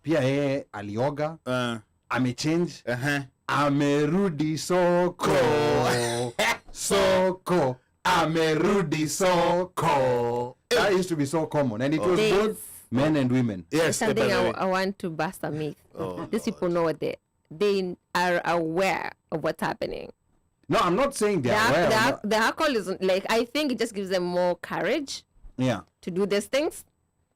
pia yeye alioga, amechange, amerudi soko. Soko, amerudi soko. That used to be so common, and it was both men and women. Yes, something I want to bust a myth. These people know what they are aware of what's happening. No, I'm not saying they're aware. The alcohol is like, I think it just gives them more courage. Yeah. To do these things.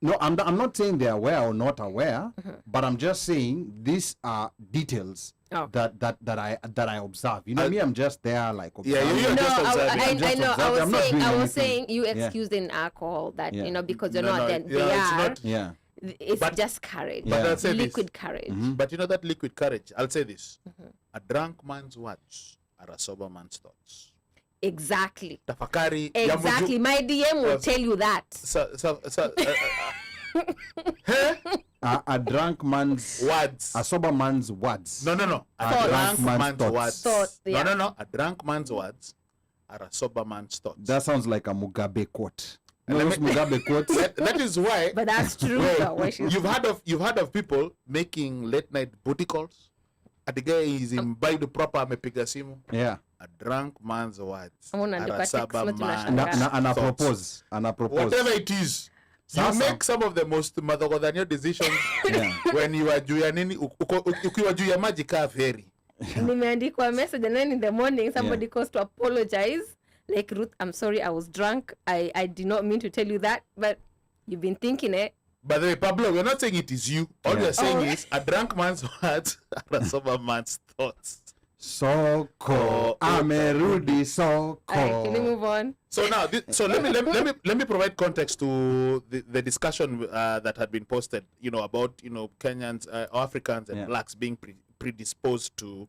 No, I'm not saying they're aware or not aware, but I'm just saying these are details that I observe. You know, me, I'm just there like observing. Yeah, I know. I was saying you excusing alcohol that you know because you're not. Then they are. Yeah. It's just courage. But I'll say liquid courage. But you know that liquid courage. I'll say this: a drunk man's words are a sober man's thoughts. Exactly. Tafakari. Exactly. My DM will tell you that. A drunk man's words. A sober man's words. No. A drunk man's words. Thoughts, yeah. No. A drunk man's words are a sober man's thoughts. That sounds like a Mugabe quote. Mugabe quotes. That is why. But that's true. You've heard of people making late night booty calls. And the guy is imbibed proper amepiga simu. Yeah. A drunk man's words. And I propose. Whatever it is. You make some of the most madhogodhanio decisions when you are juu nini ukiwa juu ya maji kaa ferry. Nimeandikwa message and then in the morning somebody calls to apologize. Like, Ruth, I'm sorry, I was drunk. I did not mean to tell you that, but you've been thinking it. By the way, Pablo, we're not saying it is you. All we're saying is a drunk man's words are a sober man's thoughts. Soko, amerudi soko. Alright, can we move on? So now, let me provide context to the discussion that had been posted. You know about Kenyans, Africans, and blacks being predisposed to.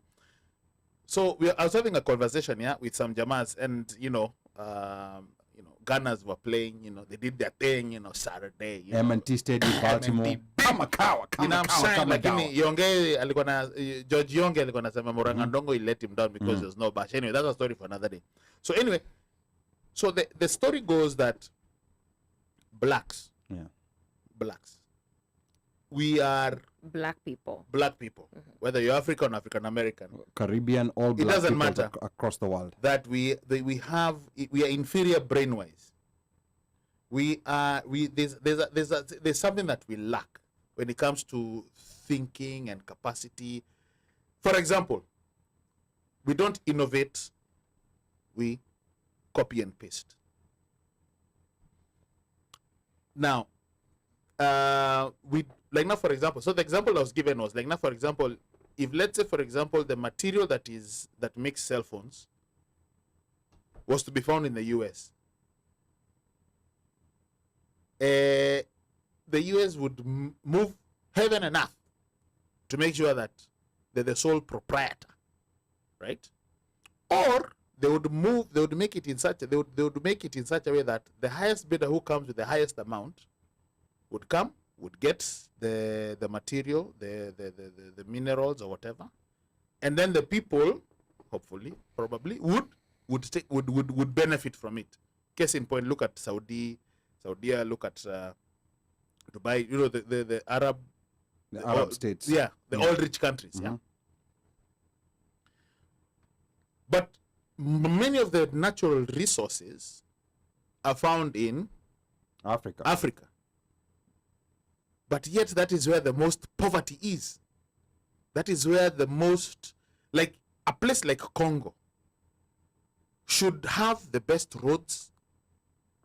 So I was having a conversation with some Jamas, and Gunners were playing. They did their thing. Saturday. M&T Stadium, Baltimore. Kama kawa. Lakini Yonge alikuwa na George Yonge alikuwa nasema Murang'a he let him down because there's no bash. Anyway, that's a story for another day. So anyway, so the story goes that blacks, we are black people, whether you're African or African American, Caribbean, all black, it doesn't people matter across the world. That we are inferior brain wise. There's something that we lack when it comes to thinking and capacity. For example, we don't innovate, we copy and paste. Now, for example, so the example I was given was for example, if let's say, for example, the material that makes cell phones was to be found in the US, the US would move heaven and earth to make sure that they're the sole proprietor, right? Or they would make it in such a way that the highest bidder who comes with the highest amount would get the material, the minerals or whatever, and then the people, hopefully, probably would benefit from it. Case in point, look at Saudi, look at Dubai, the Arab states. Yeah, all rich countries. Yeah. But many of the natural resources are found in Africa. But yet that is where the most poverty is. That is where the most, like a place like Congo should have the best roads.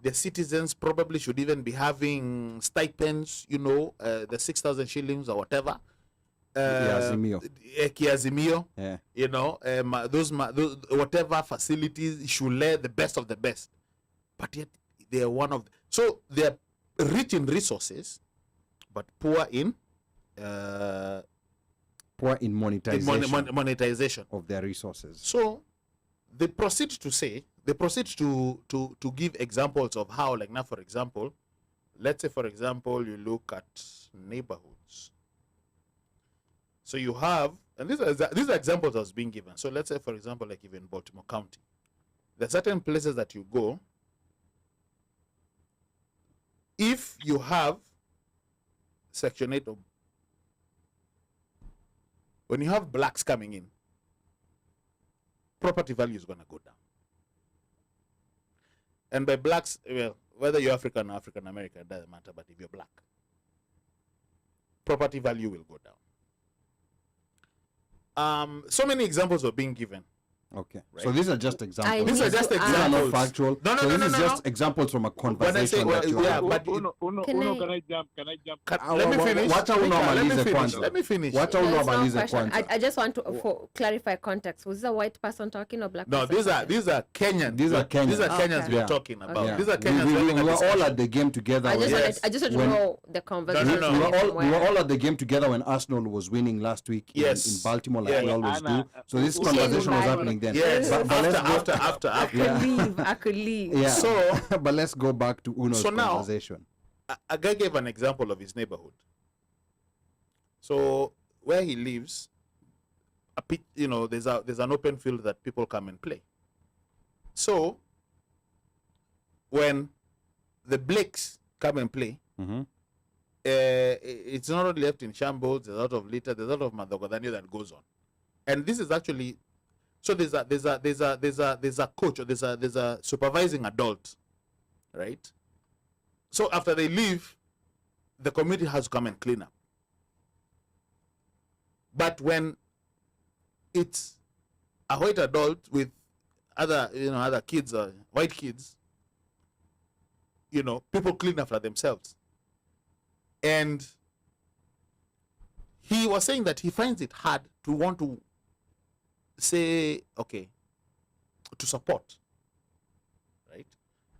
The citizens probably should even be having stipends, the 6,000 shillings or whatever. Azimio. Yeah. Those whatever facilities should lay the best of the best. But yet they are so they are rich in resources, but poor in monetization of their resources. So they proceed to give examples of how, like now, for example, let's say, for example, you look at neighborhoods. So you have, and these are examples I was being given. So let's say, for example, like even Baltimore County, there are certain places that you go. If you have Section 8 or when you have blacks coming in, property value is going to go down. And by blacks, well, whether you're African or African American, it doesn't matter, but if you're black, property value will go down. So many examples were being given. Okay. Right. So these are just examples. These are just These are not examples. factual. No, so no, this no, is no, just no. examples from a When I conversation say, well, that you yeah, have. but Can I jump? let me finish. Wacha unomalize kwanza. Let me finish. Wacha There's no unomalize question. kwanza. I just want to clarify context. Was this a white person talking or black No, person? these are Kenyans. These are Kenyans. These are Kenyans Okay. we're Yeah. talking about. Yeah. These are Kenyans. we having a were all discussion. at the game together. I just when- wanted, I just wanted to when- know the conversation. no. We came were where. all at the game together when Arsenal was winning last week in Baltimore, like Yeah. we always do. Anna, So this who- conversation was Shane happening then. Yes, But let's go- after. I could leave. Yeah. So- but let's go back to Uno's So now- conversation. A guy gave an example of his neighborhood. So where he lives, there's an open field that people come and play. So when the Blakes come and play, Mhm. it's not only left in shambles. There's a lot of litter. There's a lot of madogodanya that goes on, and this is actually. So there's a coach or there's a supervising adult, right? So after they leave, the community has to come and clean up. But when it's a white adult with other kids, white kids, people clean after themselves. And he was saying that he finds it hard to want to say, okay, to support, right?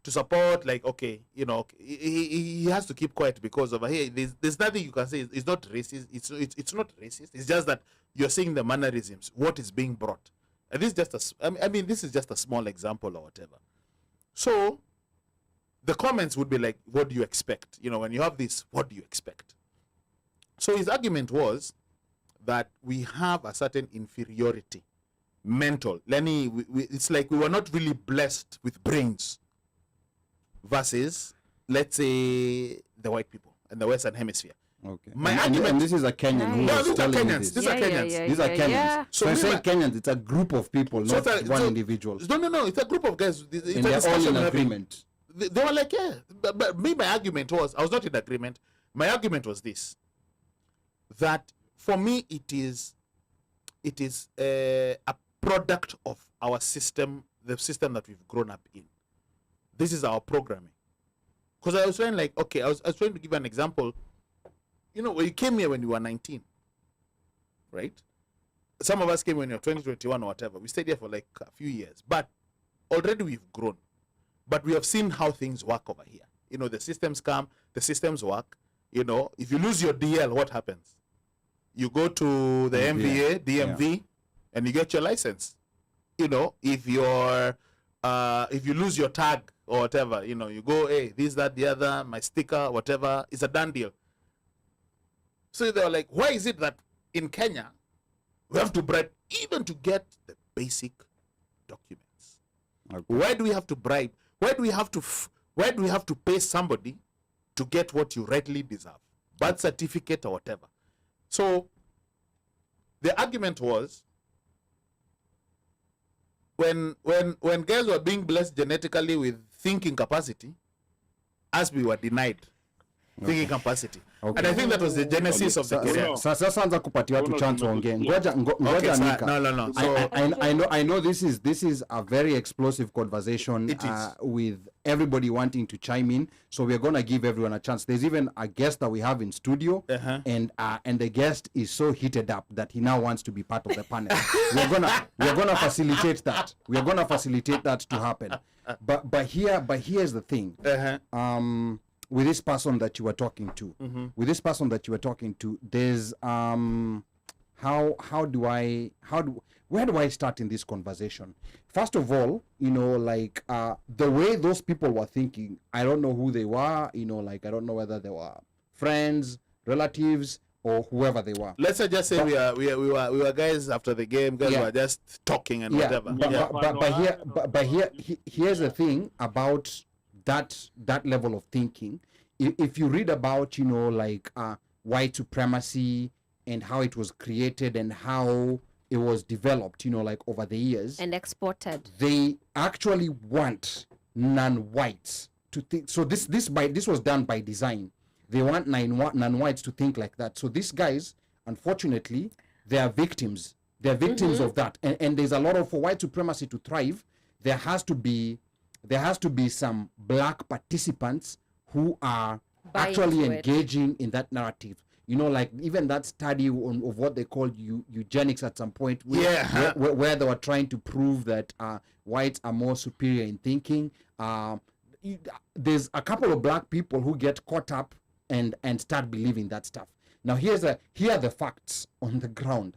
To support, like, okay, he has to keep quiet because over here, there's nothing you can say. It's not racist. It's not racist. It's just that you're seeing the mannerisms, what is being brought. And this is just this is just a small example or whatever. So the comments would be like, what do you expect? When you have this, what do you expect? So his argument was that we have a certain inferiority, mental. Lenny, it's like we were not really blessed with brains versus, let's say, the white people in the Western Hemisphere. Okay. My and argument- this is a Kenyan who No, was these are telling me Kenyans. this. These are Kenyans. These are Kenyans. Yeah. So So I say remember- Kenyans, it's a group of people, So not it's a- one so- individual. No, it's a group of guys. It's And a they're all discussion in we're having. agreement. They were like, yeah. But me, my argument was, I was not in agreement. My argument was this, that for me, it is a product of our system, the system that we've grown up in. This is our programming. Because I was trying, like, okay, I was trying to give an example. When you came here when you were 19, right? Some of us came when you were 20, 21 or whatever. We stayed here for like a few years. But already we've grown. But we have seen how things work over here. The systems come, the systems work. If you lose your DL, what happens? You go to the MVA, DMV, and you get your license. If you lose your tag or whatever, you go, hey, this, that, the other, my sticker, whatever, it's a done deal. So they were like, why is it that in Kenya, we have to bribe even to get the basic documents? Okay. Why do we have to bribe? Why do we have to pay somebody to get what you rightly deserve? Birth certificate or whatever. So the argument was, when guys were being blessed genetically with thinking capacity, as we were denied thinking capacity. Okay. And I think that was the genesis of the career. Sasa anza kupatia watu chance waongee. Ngoja sir. Micah. No. So I know this is a very explosive conversation It is. with everybody wanting to chime in. So we're gonna give everyone a chance. There's even a guest that we have in studio, and the guest is so heated up that he now wants to be part of the panel. we're gonna facilitate that. We're gonna facilitate that to happen. But here's the thing. With this person that you were talking to, there's where do I start in this conversation? First of all, the way those people were thinking, I don't know who they were, I don't know whether they were friends, relatives, or whoever they were. let's just say we were guys after the game, guys were just talking and whatever. Here's the thing about that level of thinking. If you read about white supremacy and how it was created and how it was developed, you know, like over the years. And exported. They actually want non-whites to think. So this was done by design. They want non-whites to think like that. So these guys, unfortunately, they are victims. They're victims of that. And there's a lot of, for white supremacy to thrive, there has to be some black participants who are actually engaging in that narrative. You know, like even that study of what they called eugenics at some point, where they were trying to prove that whites are more superior in thinking. There's a couple of black people who get caught up and start believing that stuff. Now here are the facts on the ground.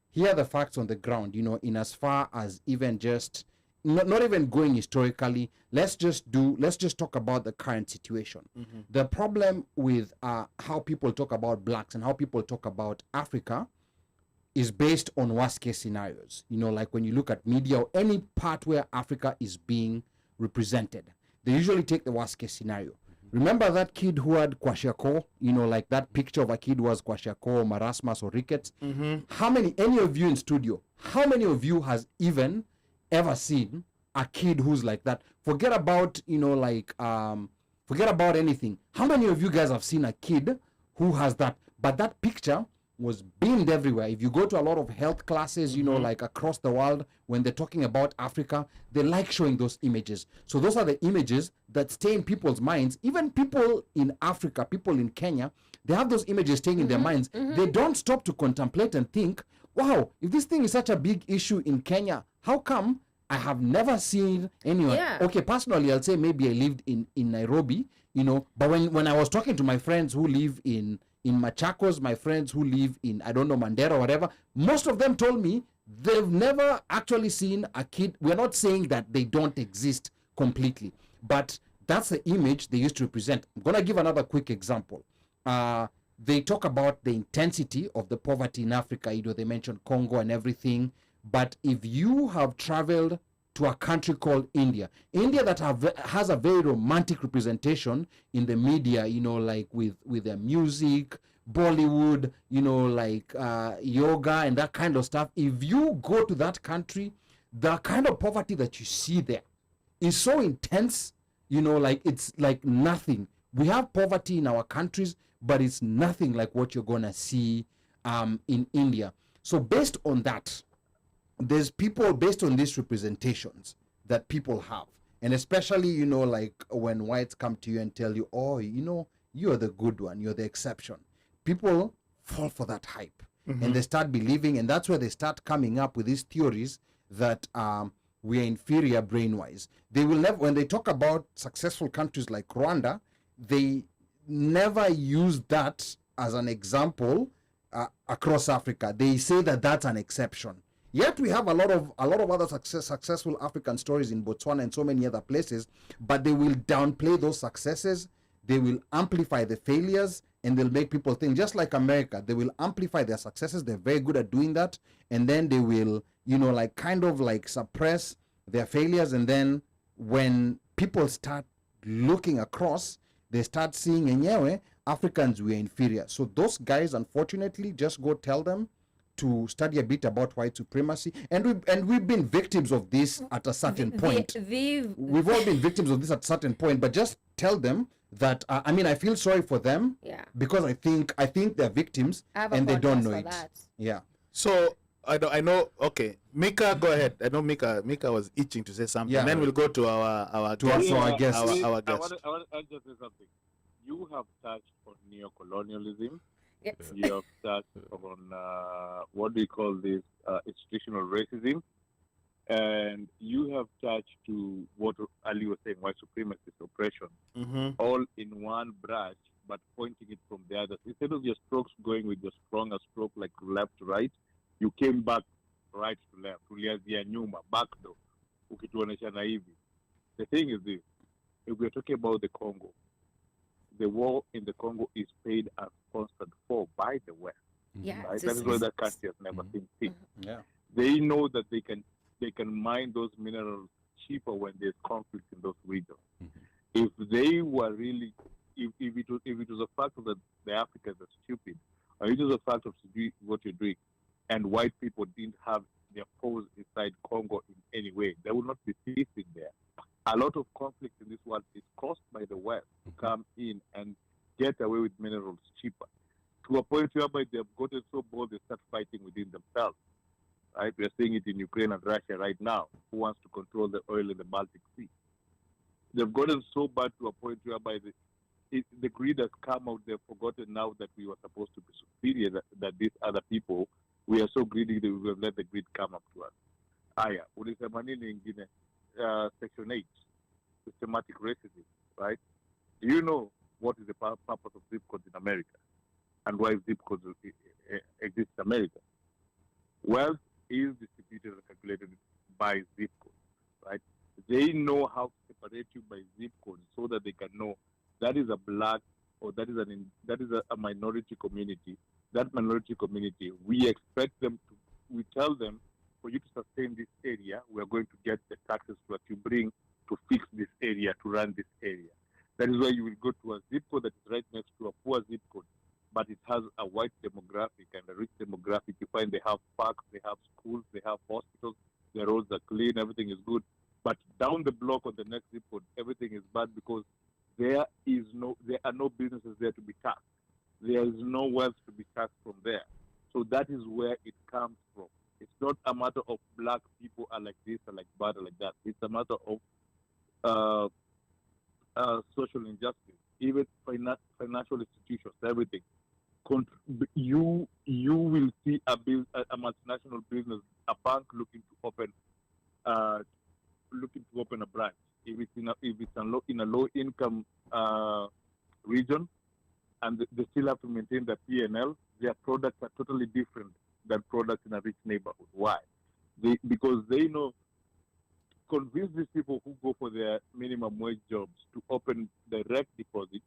Here are the facts on the ground, you know, in as far as even just not even going historically. Let's just talk about the current situation. The problem with how people talk about blacks and how people talk about Africa is based on worst case scenarios. You know, like when you look at media or any part where Africa is being represented, they usually take the worst case scenario. Remember that kid who had kwashiorkor, you know, like that picture of a kid who has kwashiorkor, marasmus, or rickets? How many, any of you in studio, how many of you has even ever seen a kid who's like that? Forget about, you know, like, forget about anything. How many of you guys have seen a kid who has that? But that picture was beamed everywhere. If you go to a lot of health classes, you know, like across the world, when they're talking about Africa, they like showing those images. So those are the images that stay in people's minds. Even people in Africa, people in Kenya, they have those images staying in their minds. They don't stop to contemplate and think, wow, if this thing is such a big issue in Kenya, how come I have never seen anyone? Okay, personally, I'll say maybe I lived in Nairobi, you know, but when I was talking to my friends who live in Machakos, my friends who live in, I don't know, Mandera or whatever, most of them told me they've never actually seen a kid. We're not saying that they don't exist completely, but that's the image they used to represent. I'm going to give another quick example. They talk about the intensity of the poverty in Africa. You know, they mentioned Congo and everything. But if you have traveled to a country called India that has a very romantic representation in the media, you know, like with their music, Bollywood, you know, like yoga and that kind of stuff. If you go to that country, the kind of poverty that you see there is so intense, you know, like it's like nothing. We have poverty in our countries, but it's nothing like what you're gonna see in India. So based on that, there's people based on these representations that people have, and especially, you know, like when whites come to you and tell you, oh, you know, you're the good one, you're the exception, people fall for that hype and they start believing, and that's where they start coming up with these theories that we're inferior brain-wise. They will never, when they talk about successful countries like Rwanda, they never use that as an example across Africa. They say that that's an exception. Yet we have a lot of other successful African stories in Botswana and so many other places, but they will downplay those successes. They will amplify the failures, and they'll make people think, just like America, they will amplify their successes. They're very good at doing that. And then they will, you know, like kind of like suppress their failures. And then when people start looking across, they start seeing, enyewe, Africans, we are inferior. So those guys, unfortunately, just go tell them to study a bit about white supremacy, and we've been victims of this at a certain point. We've all been victims of this at a certain point, but just tell them that I mean, I feel sorry for them, because I think they're victims and they don't know it. Yeah. So I know. Okay, Micah, go ahead. I know Micah was itching to say something. And then we'll go to our guest. Our guest. I want to just say something. You have touched on neocolonialism. Yes. You have touched on what do you call this, institutional racism, and you have touched to what Ali was saying, white supremacist oppression, all in one brush, but pointing it from the other. Instead of your strokes going with your stronger stroke, like left to right, you came back right to left. Ulianzia nyuma, back though. Ukituoneshana hivi. The thing is this: if we're talking about the Congo, the war in the Congo is paid and sponsored for by the West. Yeah, right? That is why that country has never seen peace. Yeah. They know that they can mine those minerals cheaper when there's conflict in those regions. If they were really, if it was a fact that the Africans are stupid, or it is a fact of what you're doing, and white people didn't have their paws inside Congo in any way, there would not be peace in there. A lot of conflict in this world is caused by the West to come in and get away with minerals cheaper, to a point whereby they have gotten so bold they start fighting within themselves. Right? We are seeing it in Ukraine and Russia right now, who wants to control the oil in the Baltic Sea. They've gotten so bad to a point whereby the greed has come out. They've forgotten now that we were supposed to be superior, that these other people, we are so greedy that we have let the greed come up to us. Aya, ulisema nini ingine? Section 8, systematic racism, right? Do you know what is the purpose of zip codes in America and why zip codes exist in America? Wealth is distributed and calculated by zip codes, right? They know how to separate you by zip codes so that they can know that is a black or that is a minority community. That minority community, we expect them to, we tell them, for you to sustain this area, we are going to get the taxes that you bring to fix this area, to run this area. That is why you will go to a zip code that is right next to a poor zip code, but it has a white demographic and a rich demographic. You find they have parks, they have schools, they have hospitals, the roads are clean, everything is good. But down the block on the next zip code, everything is bad because there are no businesses there to be taxed. There is no wealth to be taxed from there. So that is where it comes from. It's not a matter of black people are like this or like bad or like that. It's a matter of social injustice, even financial institutions, everything. You will see a multinational business, a bank looking to open a branch. If it's in a low income region, and they still have to maintain their P&L, their products are totally different than products in a rich neighborhood. Why? Because they know, convince these people who go for their minimum wage jobs to open direct deposit.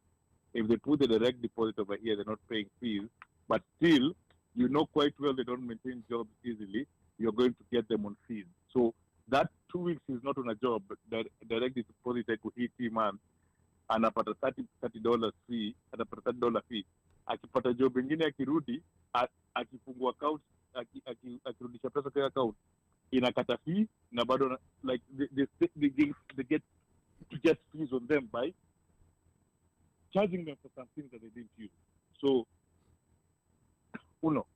If they put the direct deposit over here, they're not paying fees, but still, you know quite well they don't maintain jobs easily. You're going to get them on fees. So that 2 weeks is not on a job, but direct deposit to hit him man, anapata $30 fee, anapata $30 fee. Akipata job ingine akirudi, akifungua account, akirudisha pesa kwa account, inakata fee, na bado like they get fees on them by charging them for something that they didn't use. So, Uno.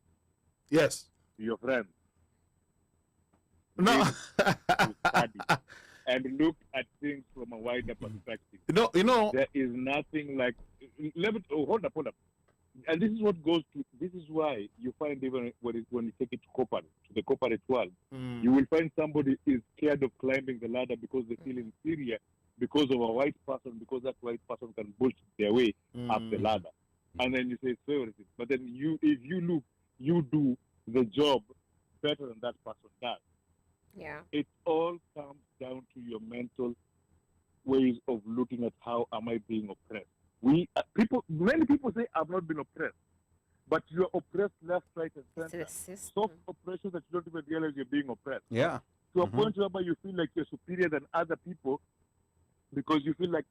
Yes. Your friend. No. To study and look at things from a wider perspective. You know. There is nothing like. Hold up. And this is what goes to. This is why you find even when you take it to the corporate world, you will find somebody is scared of climbing the ladder because they feel inferior because of a white person, because that white person can bullshit their way up the ladder. And then you say it's favoritism. But then if you look, you do the job better than that person does. Yeah. It all comes down to your mental ways of looking at how am I being oppressed. Many people say I've not been oppressed, but you're oppressed left, right, and center. Soft oppression that you don't even realize you're being oppressed. Yeah. To a point whereby you feel like you're superior than other people because you feel like,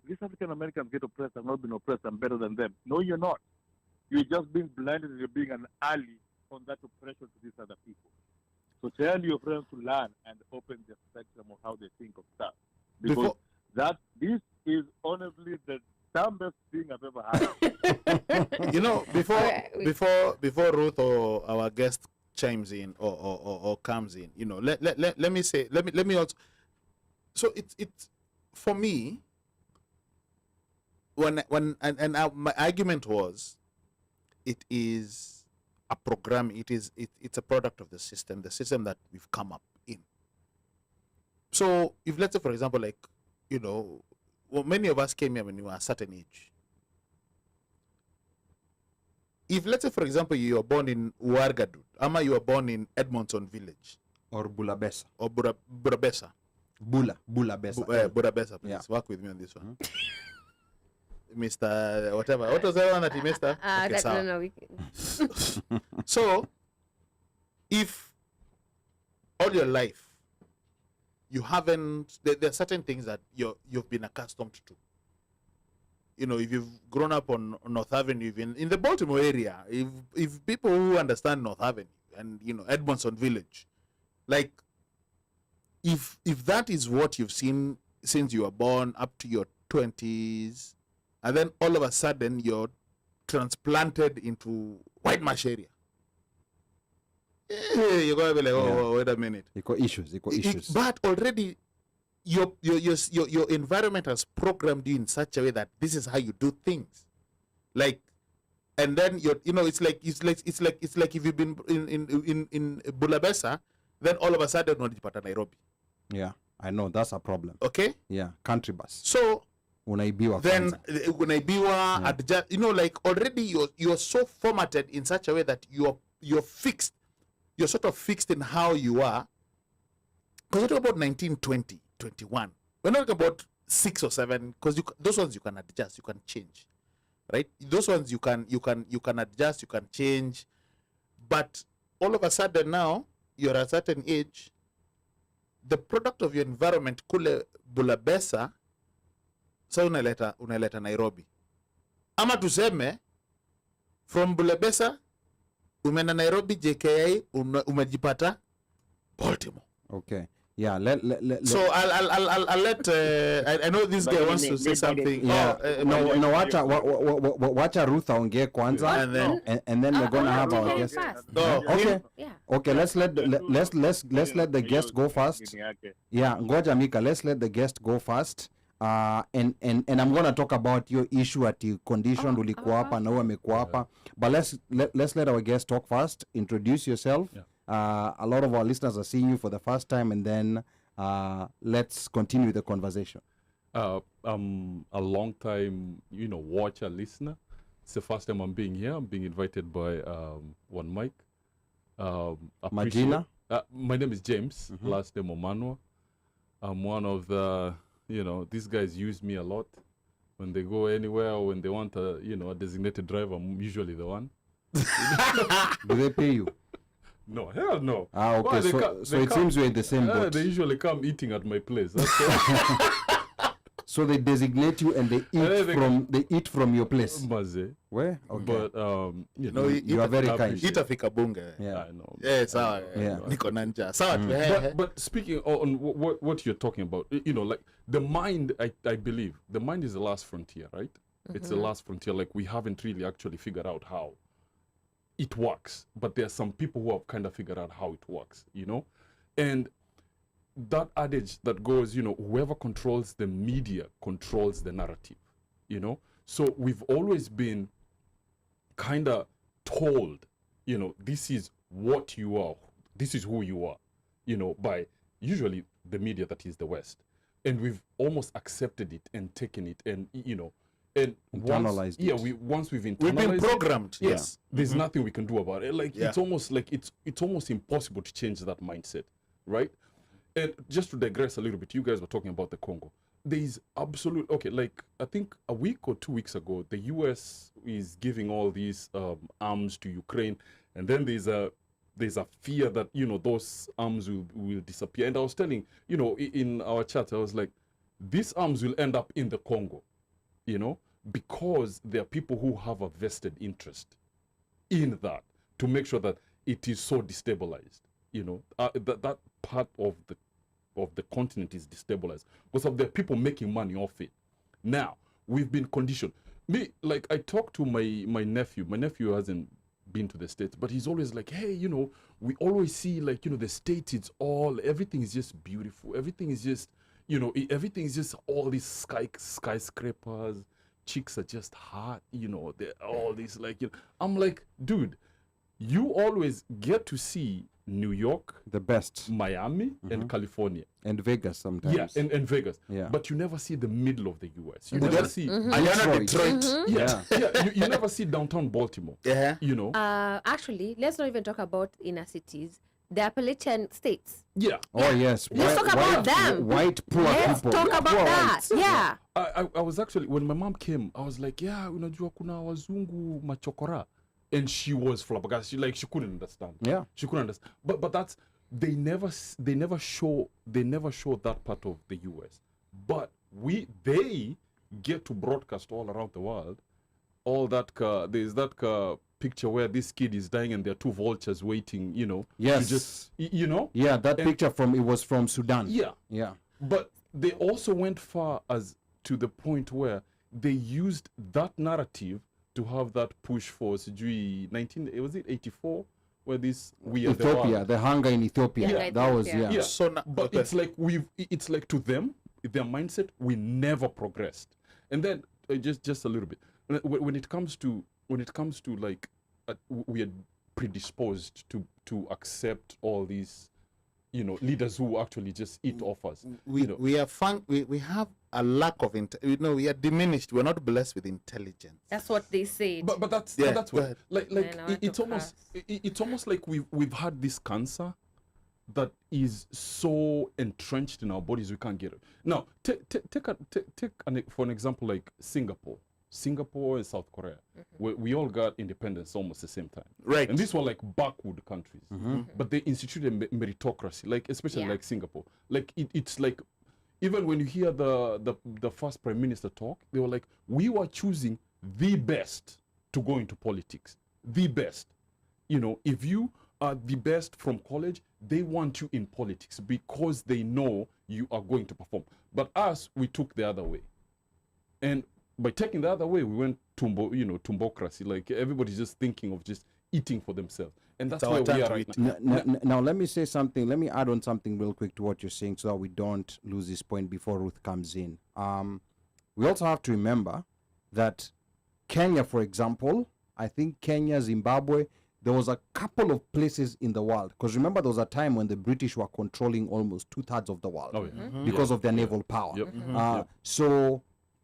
these African Americans get oppressed. I've not been oppressed. I'm better than them. No, you're not. You're just being blinded and you're being an ally on that oppression to these other people. So tell your friends to learn and open their spectrum of how they think of stuff. Because this is honestly the dumbest thing I've ever had. You know, before Ruth or our guest chimes in or comes in, you know, let me also. So it's for me. My argument was, it is a program. It's a product of the system that we've come up in. So if, let's say, for example, like, you know, well, many of us came here when we were a certain age. If, let's say, for example, you were born in Ouagadougou, ama you were born in Edmonton Village, or Bulabesa, or Burabesa. Bulabesa. Burabesa, please work with me on this one. Mr. Whatever. What was that one that he missed? No. So, if all your life you haven't, there are certain things that you've been accustomed to. you know, if you've grown up on North Avenue, even in the Baltimore area, if people who understand North Avenue and, you know, Edmondson Village, like, if that is what you've seen since you were born up to your 20s, and then all of a sudden you're transplanted into White Marsh area, you're going to be like, oh, wait a minute. Equal issues. But already your environment has programmed you in such a way that this is how you do things. Like, and then it's like if you've been in Bulabesa, then all of a sudden unajipata Nairobi. Yeah, I know that's a problem. Okay? Yeah, country bus. So Unaibiwa then kwanza. unaibiwa adjust, like already you're so formatted in such a way that you're fixed. You're sort of fixed in how you are. Because we're talking about 19, 20, 21. We're not talking about 6 or 7, because those ones you can adjust, you can change, right? Those ones you can adjust, you can change. But all of a sudden now, you're at a certain age, the product of your environment, kule Bulabesa, so unaleta Nairobi. Ama tuseme, from Bulabesa, umena Nairobi, JKA, umejipata Baltimore. Okay. Yeah, so I'll let I know this guy wants to say something. Yeah. No, wacha Ruth aongee kwanza, and then we're gonna have our guest. Okay. Yeah. Okay, let's let the guest go first. Yeah, ngoja Mika, let's let the guest go first. And I'm gonna talk about your issue at the condition ulikuwa hapa na wewe amekuwa hapa. But let's let our guest talk first. Introduce yourself. Yeah. A lot of our listeners are seeing you for the first time, and then let's continue the conversation. I'm a long time, watcher, listener. It's the first time I'm being here. I'm being invited by OneMic. Majina? My name is James, last name Omanyala. I'm one of the, these guys use me a lot. When they go anywhere or when they want a designated driver, I'm usually the one. Do they pay you? No, hell no. Okay. So it seems we're in the same boat. They usually come eating at my place. That's So they designate you and they eat from your place. Maze. Where? Okay. But you are very kind. Itafika bunge. Yeah, I know. Yeah, sawa. Yeah. Niko na njaa. Sawa. But speaking on what you're talking about, like the mind, I believe the mind is the last frontier, right? It's the last frontier. Like we haven't really actually figured out how it works, but there are some people who have kind of figured out how it works, and that adage that goes, whoever controls the media controls the narrative, so we've always been kind of told, this is what you are, this is who you are, by usually the media that is the West, and we've almost accepted it and taken it, and and internalized once we've internalized, we've been programmed. Yes, there's nothing we can do about it. Like it's almost like it's almost impossible to change that mindset, right? And just to digress a little bit, you guys were talking about the Congo. There is absolute like I think a week or 2 weeks ago, the U.S. is giving all these arms to Ukraine, and then there's a fear that those arms will disappear. And I was telling in our chat, I was like, these arms will end up in the Congo. Because there are people who have a vested interest in that to make sure that it is so destabilized. That part of the continent is destabilized because there are people making money off it. Now we've been conditioned. Like I talked to my nephew. My nephew hasn't been to the States, but he's always like, hey, we always see like the States. Everything is just beautiful. Everything is just. Everything is just all these skyscrapers, chicks are just hot, they're all these I'm like, dude, you always get to see New York, the best, Miami, and California. And Vegas sometimes. Yeah, and Vegas. Yeah. But you never see the middle of the US. You never see Detroit. Yeah. You never see downtown Baltimore. Yeah. Actually, let's not even talk about inner cities. The Appalachian states. Yeah. Oh yes. Let's talk about them. White poor Let's people. talk about that. Yeah. I was actually, when my mom came, I was like, yeah, unajua kuna wazungu machokora, and she was flabbergasted. She couldn't understand. Yeah. She couldn't understand. But that's they never show that part of the US. But they get to broadcast all around the world, all that there's that picture where this kid is dying and there are two vultures waiting, you know, Yes. to just, you know. Yeah, that picture it was from Sudan. Yeah. Yeah. But they also went far as to the point where they used that narrative to have that push for sijui 84 where we are the Ethiopia, world. the hunger in Ethiopia. Yeah, That was Ethiopia. yeah. Yeah, So but okay. it's like to them, their mindset, we never progressed. And then just a little bit when it comes to like we are predisposed to accept all these, you know, leaders who actually just eat offers. We have a lack of we are diminished. We're not blessed with intelligence. That's what they said. But that's Yeah, that's go what ahead. like Man, I want it's to almost it's almost like we've had this cancer that is so entrenched in our bodies we can't get it. Now for an example like Singapore and South Korea, we all got independence almost the same time. Right. And these were like backward countries, but they instituted a meritocracy, like especially Yeah. like Singapore. Like it's like even when you hear the first prime minister talk, they were like, we were choosing the best to go into politics, the best. You know, if you are the best from college, they want you in politics because they know you are going to perform. But us, we took the other way, and by taking the other way, we went tumbocracy. Like everybody's just thinking of just eating for themselves, and that's It's where our time we are to right eat. now. Now let me say something. Let me add on something real quick to what you're saying, so that we don't lose this point before Ruth comes in. We also have to remember that Kenya, for example, I think Kenya, Zimbabwe, there was a couple of places in the world. Because remember, there was a time when the British were controlling almost 2/3 of the world Oh, yeah. because of their naval power. Yep. So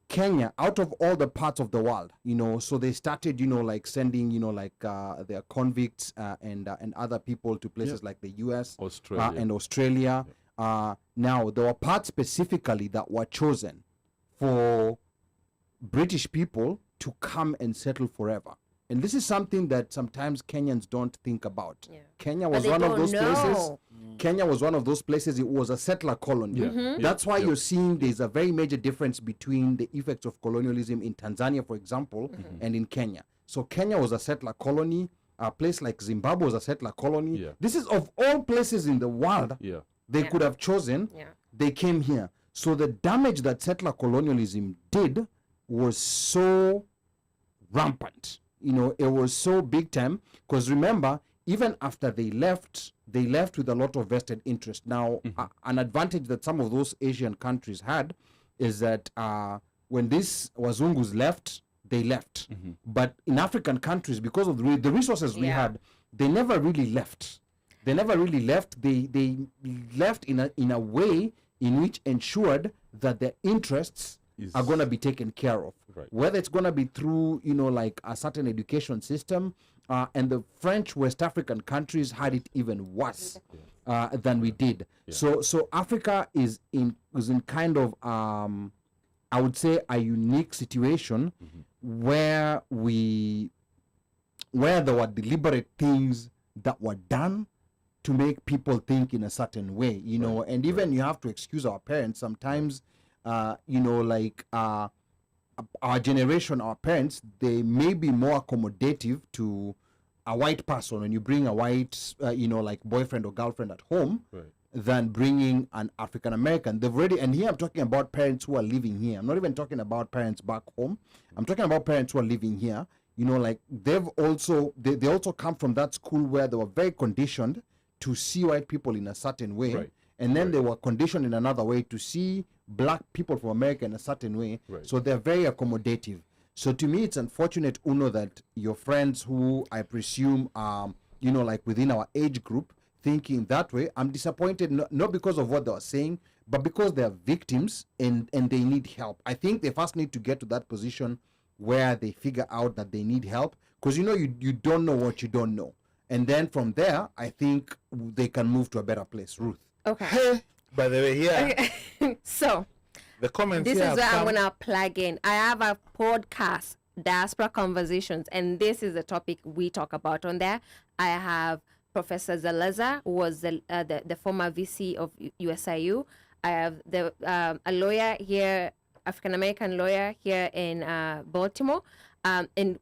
Kenya, out of all the parts of the world, you know, so they started, you know, like sending, you know, like their convicts and other people to places like the US Australia. and Australia. Now, there were parts specifically that were chosen for British people to come and settle forever. And this is something that sometimes Kenyans don't think about. Yeah. Kenya But was they one of don't those places. know. Kenya was one of those places. It was a settler colony. That's why you're seeing there's a very major difference between the effects of colonialism in Tanzania, for example, and in Kenya. So Kenya was a settler colony. A place like Zimbabwe was a settler colony. Yeah. This is of all places in the world Yeah. they could have chosen. Yeah. They came here. So the damage that settler colonialism did was so rampant. You know, it was so big time. Because remember, even after they left with a lot of vested interest. Now, an advantage that some of those Asian countries had is that when these Wazungus left, they left. But in African countries, because of the resources we Yeah. had, they never really left. They never really left. They left in a way in which ensured that their interests are going to be taken care of. Right. Whether it's going to be through, you know, like a certain education system, and the French West African countries had it even worse than we did. So Africa is in kind of I would say a unique situation where there were deliberate things that were done to make people think in a certain way, you know, and even you have to excuse our parents sometimes. You know, like our generation, our parents, they may be more accommodative to a white person when you bring a white, you know, like boyfriend or girlfriend at home than bringing an African American. They've already, and here I'm talking about parents who are living here. I'm not even talking about parents back home. I'm talking about parents who are living here. You know, like they also come from that school where they were very conditioned to see white people in a certain way. Right. And then they were conditioned in another way to see black people from America in a certain way. Right. So they're very accommodative. So to me, it's unfortunate, Uno, that your friends who I presume are, you know, like within our age group, thinking that way. I'm disappointed, not because of what they are saying, but because they're victims and they need help. I think they first need to get to that position where they figure out that they need help. Because, you know, you don't know what you don't know. And then from there, I think they can move to a better place. Ruth. Okay. Hey, by the way, here, So the comments this here is have where I'm come- gonna plug in. I have a podcast, Diaspora Conversations, and this is the topic we talk about on there. I have Professor Zalaza, who was the former VC of USIU. I have a lawyer here African American lawyer here in Baltimore, and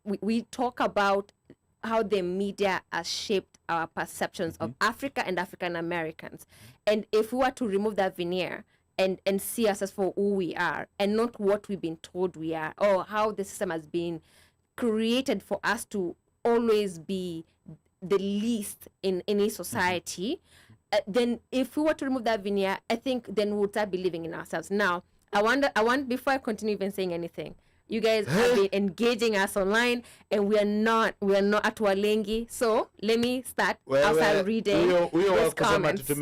we talk about how the media has shaped our perceptions of Africa and African Americans. And if we were to remove that veneer and see us as for who we are and not what we've been told we are, or how the system has been created for us to always be the least in any society, then if we were to remove that veneer, I think then we would start believing in ourselves. Now, I want before I continue even saying anything, you guys have been engaging us online, and we are not at Walengi. So let me start. I'll start reading those comments. It's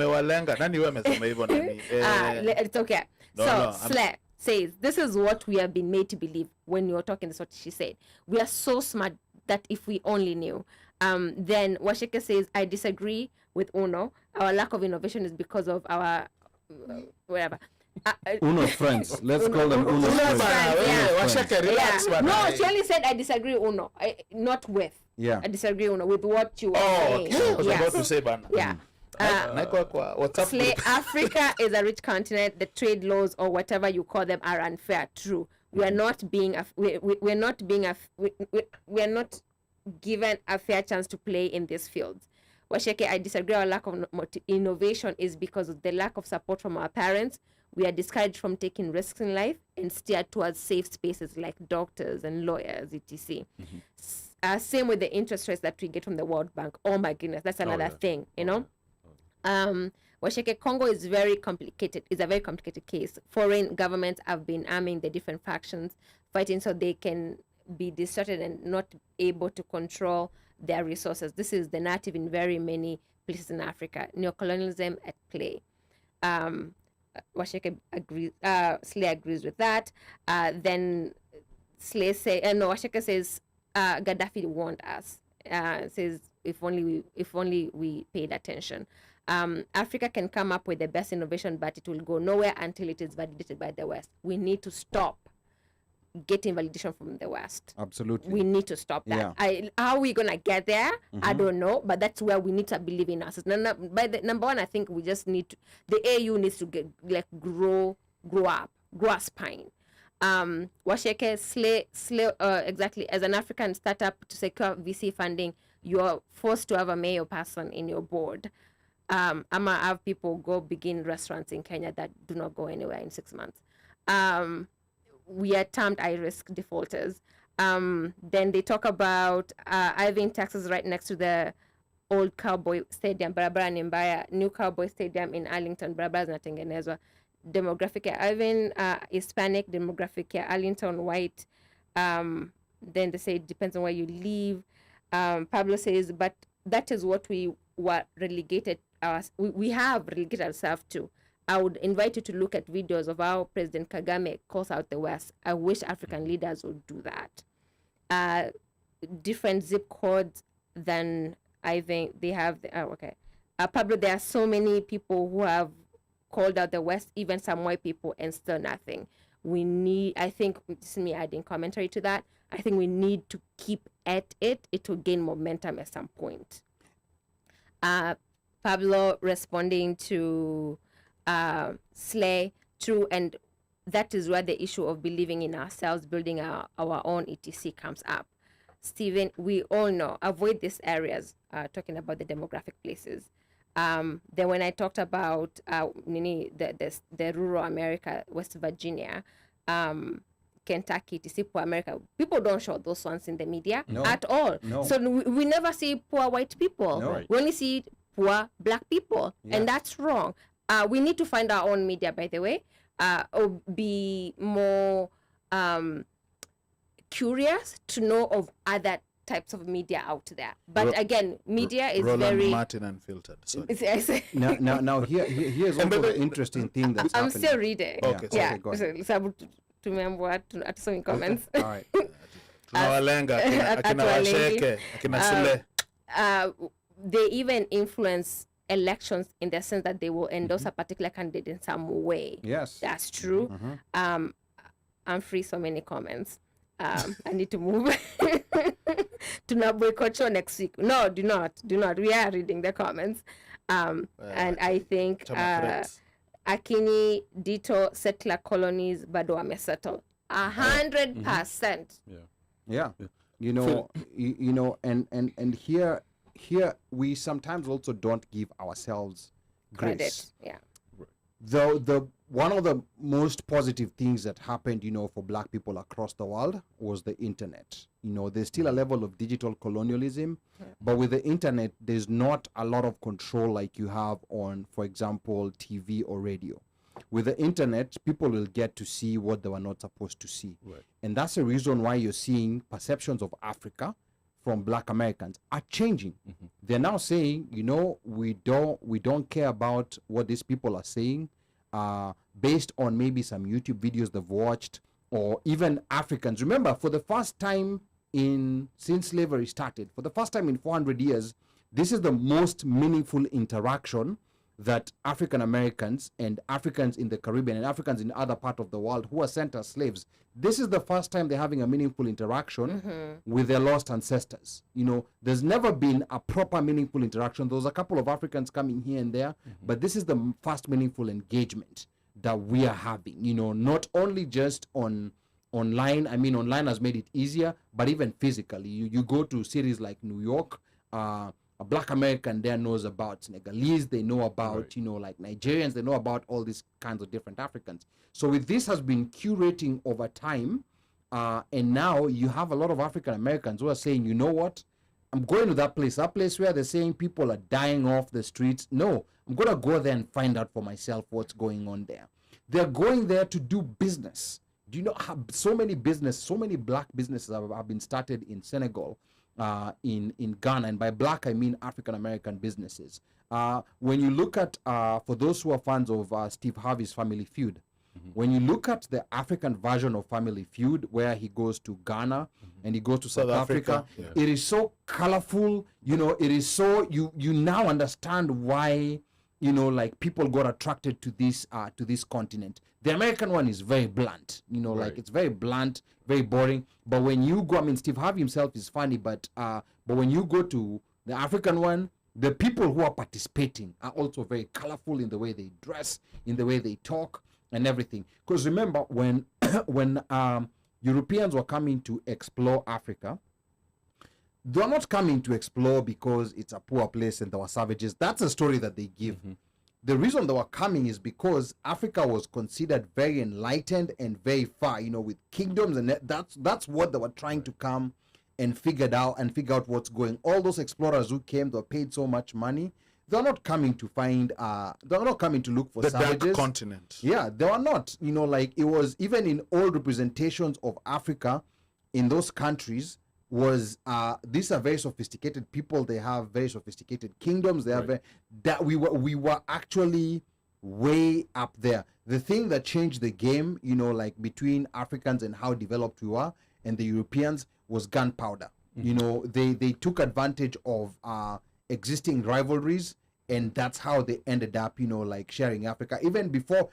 okay. Slay says, this is what we have been made to believe. When you're talking, this is what she said. We are so smart that if we only knew. Then Washeke says, I disagree with Uno. Our lack of innovation is because of our whatever. Uno's friends. Let's call them Uno's friends. No, she only said I disagree Uno, not with. Yeah. I disagree Uno with what you are saying. Okay. I was about to say, Bana. Yeah. Slay, Africa is a rich continent. The trade laws or whatever you call them are unfair. True. We are not being we're not given a fair chance to play in these fields. Washeke, I disagree. Our lack of innovation is because of the lack of support from our parents. We are discouraged from taking risks in life and steered towards safe spaces like doctors and lawyers, etc. Same with the interest rates that we get from the World Bank. Oh my goodness, that's another thing, you know. Washeke, Congo is very complicated. It's a very complicated case. Foreign governments have been arming the different factions, fighting so they can be distracted and not able to control their resources. This is the narrative in very many places in Africa. Neocolonialism at play. Washeke agrees. Slay agrees with that. Then Slay Washeke says Gaddafi warned us. Says if only we paid attention. Africa can come up with the best innovation, but it will go nowhere until it is validated by the West. We need to stop getting validation from the West. Absolutely. We need to stop that. How are we going to get there? I don't know, but that's where we need to believe in us. By the number one, I think we just need to, the AU needs to get grow up, grow a spine. Washeke, Slay, exactly. As an African startup to secure VC funding, you're forced to have a mayor person in your board. I'ma have people go begin restaurants in Kenya that do not go anywhere in 6 months. We are termed high-risk defaulters. Then they talk about having taxes right next to the old Cowboy Stadium, Barabara Nimbaya, new Cowboy Stadium in Arlington, Barabara zinatengenezwa. Demographic ya Irving, Hispanic, demographic ya Arlington, white. Then they say it depends on where you live. Pablo says, but that is what we were relegated. We have relegated ourselves to. I would invite you to look at videos of how President Kagame calls out the West. I wish African leaders would do that. Different zip codes than I think they have. Pablo, there are so many people who have called out the West, even some white people, and still nothing. I think, this is me adding commentary to that, I think we need to keep at it. It will gain momentum at some point. Pablo responding to Slay, true, and that is where the issue of believing in ourselves, building our own etc. comes up. Stephen, we all know, avoid these areas, talking about the demographic places. Then when I talked about the rural America, West Virginia, Kentucky, etc., poor America, people don't show those ones in the media at all. No. So we never see poor white people. No. Right. We only see poor black people, and that's wrong. We need to find our own media, by the way, or be more curious to know of other types of media out there. But again, media is Roland very Martin Unfiltered. Now here's also the interesting thing that's I'm happening. still reading. Okay, yeah. go ahead. So tumeambiwa atusome comments. All right. Tunawalenga akina Washeke, akina Sule. They even influence elections in the sense that they will endorse a particular candidate in some way. Yes. That's true. Humphrey, so many comments. I need to move. To not boycott show next week. No, do not. We are reading the comments. And I think Akini dito settler colonies bado wamesettle 100%. Yeah. You know, you know, and here we sometimes also don't give ourselves Credit. grace. Yeah. The one of the most positive things that happened, you know, for black people across the world was the internet. You know, there's still a level of digital colonialism, but with the internet, there's not a lot of control like you have on, for example, TV or radio. With the internet, people will get to see what they were not supposed to see. Right. And that's the reason why you're seeing perceptions of Africa from black Americans are changing. They're now saying, you know, we don't care about what these people are saying, based on maybe some YouTube videos they've watched, or even Africans. Remember, for the first time since slavery started, for the first time in 400 years, this is the most meaningful interaction that African Americans and Africans in the Caribbean and Africans in other part of the world who are sent as slaves, this is the first time they're having a meaningful interaction with their lost ancestors. You know, there's never been a proper meaningful interaction. There was a couple of Africans coming here and there, but this is the first meaningful engagement that we are having, you know, not only just online. I mean, online has made it easier, but even physically. You go to cities like New York, a black American there knows about Senegalese, they know about, you know, like Nigerians, they know about all these kinds of different Africans. So with this has been curating over time, and now you have a lot of African Americans who are saying, you know what, I'm going to that place where they're saying people are dying off the streets. No, I'm going to go there and find out for myself what's going on there. They're going there to do business. Do you know how so many black businesses have been started in Senegal, in Ghana, and by black I mean African American businesses. When you look at, for those who are fans of Steve Harvey's Family Feud, when you look at the African version of Family Feud, where he goes to Ghana and he goes to South Africa, it is so colorful. You know, it is so, you now understand why, you know, like people got attracted to this continent. The American one is very blunt, you know, like it's very blunt, very boring. But when you go, I mean, Steve Harvey himself is funny, but when you go to the African one, the people who are participating are also very colorful in the way they dress, in the way they talk, and everything. Because remember, when Europeans were coming to explore Africa, they were not coming to explore because it's a poor place and there were savages. That's a story that they give. The reason they were coming is because Africa was considered very enlightened and very far, you know, with kingdoms, and that's what they were trying to come and figure out what's going. All those explorers who came, they were paid so much money. They're not coming to find, they're not coming to look for the savages. dark continent. Yeah, they were not. You know, like it was even in old representations of Africa in those countries, was these are very sophisticated people. They have very sophisticated kingdoms. They have that we were actually way up there. The thing that changed the game, you know, like between Africans and how developed we were and the Europeans, was gunpowder. You know, they took advantage of existing rivalries, and that's how they ended up, you know, like sharing Africa. Even before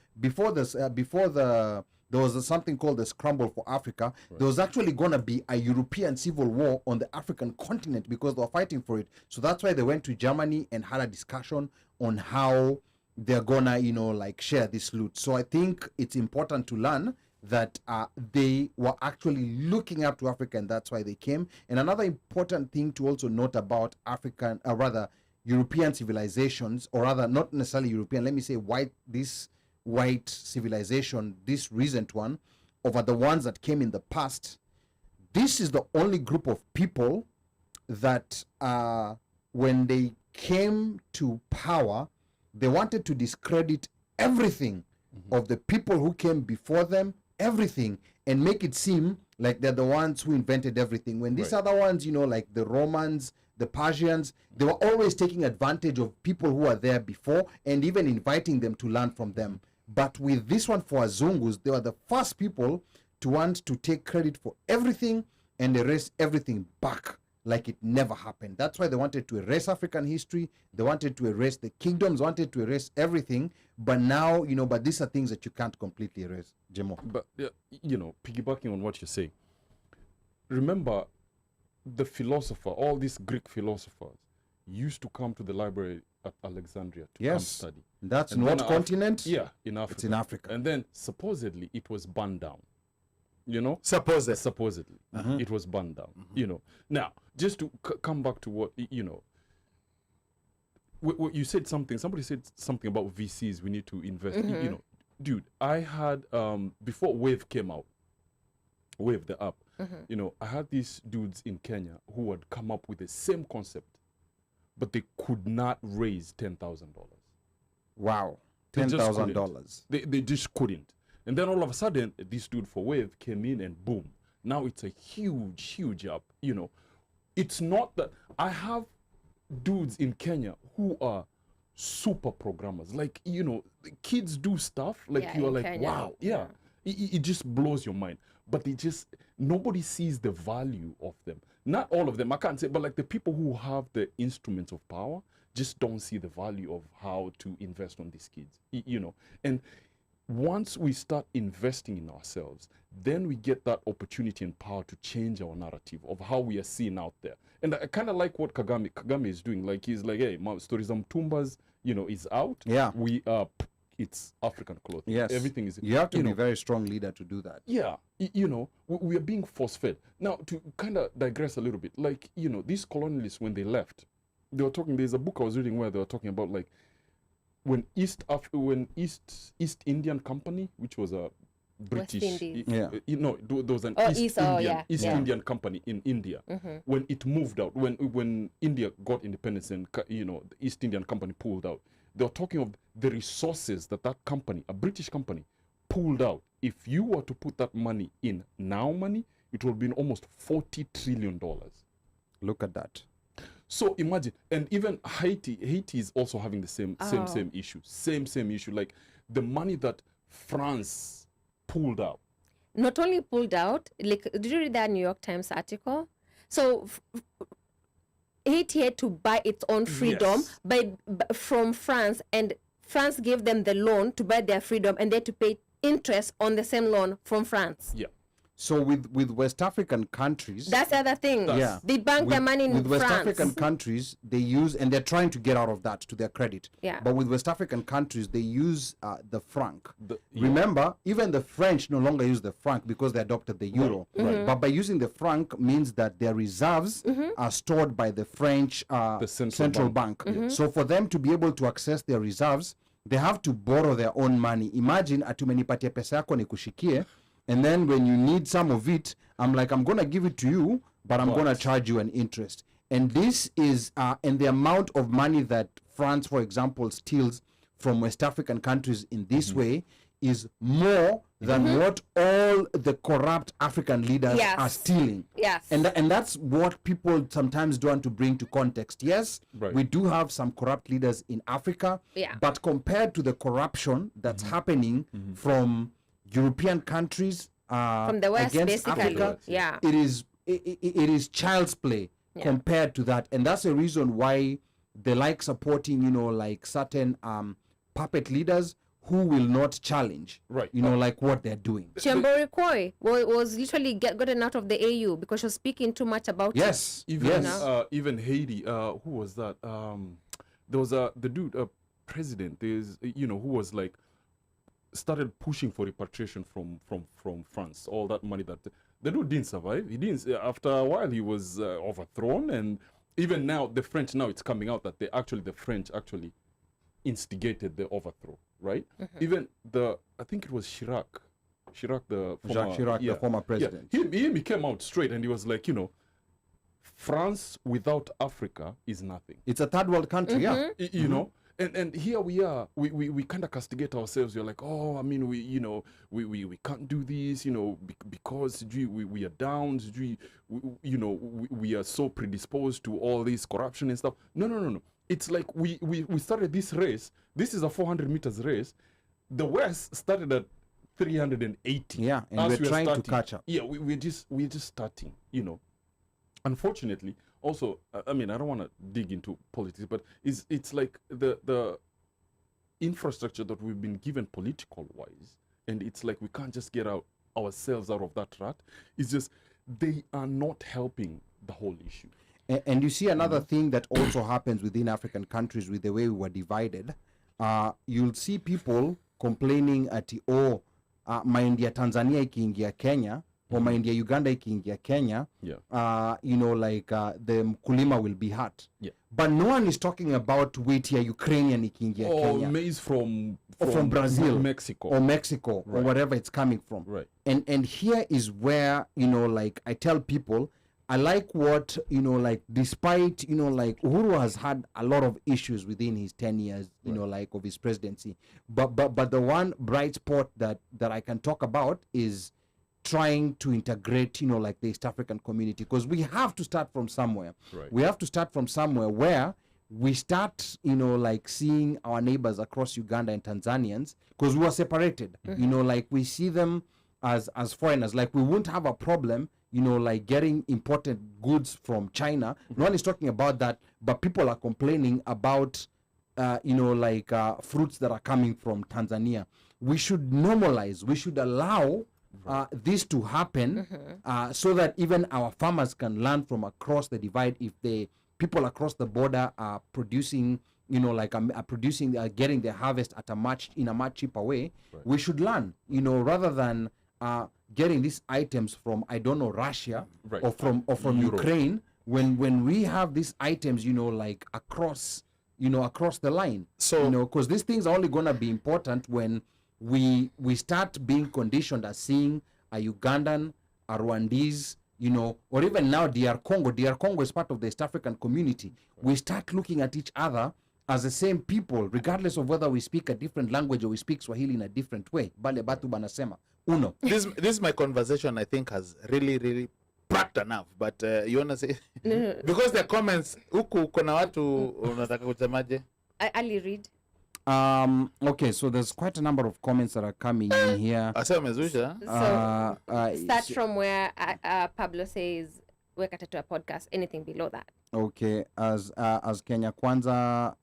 there was something called the Scramble for Africa. There was actually going to be a European civil war on the African continent because they were fighting for it. So that's why they went to Germany and had a discussion on how they're going to, you know, like share this loot. So I think it's important to learn that they were actually looking up to Africa, and that's why they came. And another important thing to also note about African, European civilizations, or rather not necessarily European, let me say white civilization, this recent one, over the ones that came in the past, this is the only group of people that when they came to power, they wanted to discredit everything of the people who came before them, everything, and make it seem like they're the ones who invented everything. When these other ones, you know, like the Romans, the Persians, they were always taking advantage of people who were there before and even inviting them to learn from them. But with this one for Azungus, they were the first people to want to take credit for everything and erase everything back like it never happened. That's why they wanted to erase African history. They wanted to erase the kingdoms, wanted to erase everything. But now, you know, but these are things that you can't completely erase, Jemo. But, you know, piggybacking on what you're saying, remember the philosopher, all these Greek philosophers used to come to the library at Alexandria to come Yes. study. That's And what then continent? Yeah, in Africa. It's in Africa. And then supposedly it was burned down. You know? Supposedly. It was burned down. You know. Now, just to come back to what, you know, you said something, somebody said something about VCs, we need to invest. You know, dude, I had, before Wave came out, Wave the app, you know, I had these dudes in Kenya who had come up with the same concept, but they could not raise $10,000. Wow. They just $10,000. They just couldn't. And then all of a sudden, this dude for Wave came in and boom. Now it's a huge app. You know, it's not that I have dudes in Kenya who are super programmers. Like, you know, the kids do stuff like Yeah, you are in like, Kenya. wow, yeah. It just blows your mind. But nobody sees the value of them. Not all of them, I can't say, but like the people who have the instruments of power just don't see the value of how to invest on these kids, you know. And once we start investing in ourselves, then we get that opportunity and power to change our narrative of how we are seen out there. And I kind of like what Kagame is doing. Like, he's like, hey, stories of Tumbas, you know, is out. Yeah. We are, it's African clothing. Yes. Everything is, You have to be know, a very strong leader to do that. yeah, you know, we are being force-fed. Now, to kind of digress a little bit, like, you know, these colonialists, when they left, they were talking, there's a book I was reading where they were talking about, like, when East Indian Company, which was a British, Indies. Yeah. you know, there was an East Indian company in India. When it moved out, when India got independence and, you know, the East Indian Company pulled out, they were talking of the resources that company, a British company, pulled out. If you were to put that money in now money, it would have been almost $40 trillion. Look at that. So imagine, and even Haiti is also having the same issue, same issue. Like the money that France pulled out. Not only pulled out, like, did you read that New York Times article? So Haiti had to buy its own freedom from France, and France gave them the loan to buy their freedom, and they had to pay interest on the same loan from France. Yeah. So with West African countries, That's the other thing. Yeah. They bank their money in with West France. African countries, they use, and they're trying to get out of that to their credit. Yeah. But with West African countries, they use the franc. Yeah. Remember, even the French no longer use the franc because they adopted the euro. But by using the franc means that their reserves are stored by the French central bank. So for them to be able to access their reserves, they have to borrow their own money. Imagine atumenipatia pesa yako nikushikie. And then when you need some of it, I'm like, I'm going to give it to you, but I'm going to charge you an interest. And this is, and the amount of money that France, for example, steals from West African countries in this way is more than what all the corrupt African leaders are stealing. Yes. And that's what people sometimes don't want to bring to context. Yes, we do have some corrupt leaders in Africa, but compared to the corruption that's happening from European countries from the West, against basically. Africa, it is child's play compared to that. And that's the reason why they like supporting, you know, like certain puppet leaders who will not challenge, you know, like what they're doing. Chembori Koi was literally gotten out of the AU because she was speaking too much about it. Even Haiti, who was that? There was the dude, president, you know, who was like, started pushing for repatriation from France. All that money that the dude didn't survive. He didn't. After a while, he was overthrown, and even now, the French, now it's coming out that the French actually instigated the overthrow, right? Even I think it was Chirac, the former president. He came out straight, and he was like, you know, France without Africa is nothing. It's a third world country, you know. And here we are, we kind of castigate ourselves. We're like, oh, I mean, we can't do this, you know, because we are down, we are so predisposed to all this corruption and stuff. No. It's like we started this race. This is a 400 meters race. The West started at 380. Yeah, and we're trying to catch up. Yeah, we're just starting, you know. Unfortunately, also, I mean, I don't want to dig into politics, but it's like the infrastructure that we've been given political-wise, and it's like we can't just get ourselves out of that rut. It's just they are not helping the whole issue. And you see another thing that also happens within African countries with the way we were divided. You'll see people complaining at mahindi ya Tanzania ikiingia Kenya, or mahindi ya Uganda ikiingia Kenya, the mkulima will be hurt. Yeah. But no one is talking about wheat ya Ukrainian ikiingia Kenya. Or maize from Brazil, Mexico, or wherever it's coming from. Right. And here is where, I tell people, I like what, despite, Uhuru has had a lot of issues within his 10 years, of his presidency. But the one bright spot that I can talk about is trying to integrate, the East African community, because we have to start from somewhere. Right. We have to start from somewhere where we start, seeing our neighbors across Uganda and Tanzanians, because we were separated. We see them as foreigners. Like, we won't have a problem, getting imported goods from China. No one is talking about that, but people are complaining about, fruits that are coming from Tanzania. We should normalize, we should allow this to happen, so that even our farmers can learn from across the divide. If the people across the border are producing, getting their harvest at in a much cheaper way, we should learn, rather than getting these items from, I don't know, Russia, or from Ukraine, when we have these items, across the line. So, because these things are only gonna be important when we start being conditioned as seeing a Ugandan, a Rwandese, or even now DR Congo. DR Congo is part of the East African community. We start looking at each other as the same people, regardless of whether we speak a different language or we speak Swahili in a different way. Bale batu banasema uno. This is my conversation, I think, has really packed enough. But you wanna say because the comments huku kuna watu unataka kusemaje? I'll read. Okay, so there's quite a number of comments that are coming in here. So start from where Pablo says, weka tatu a podcast, anything below that. Okay, as Kenya Kwanza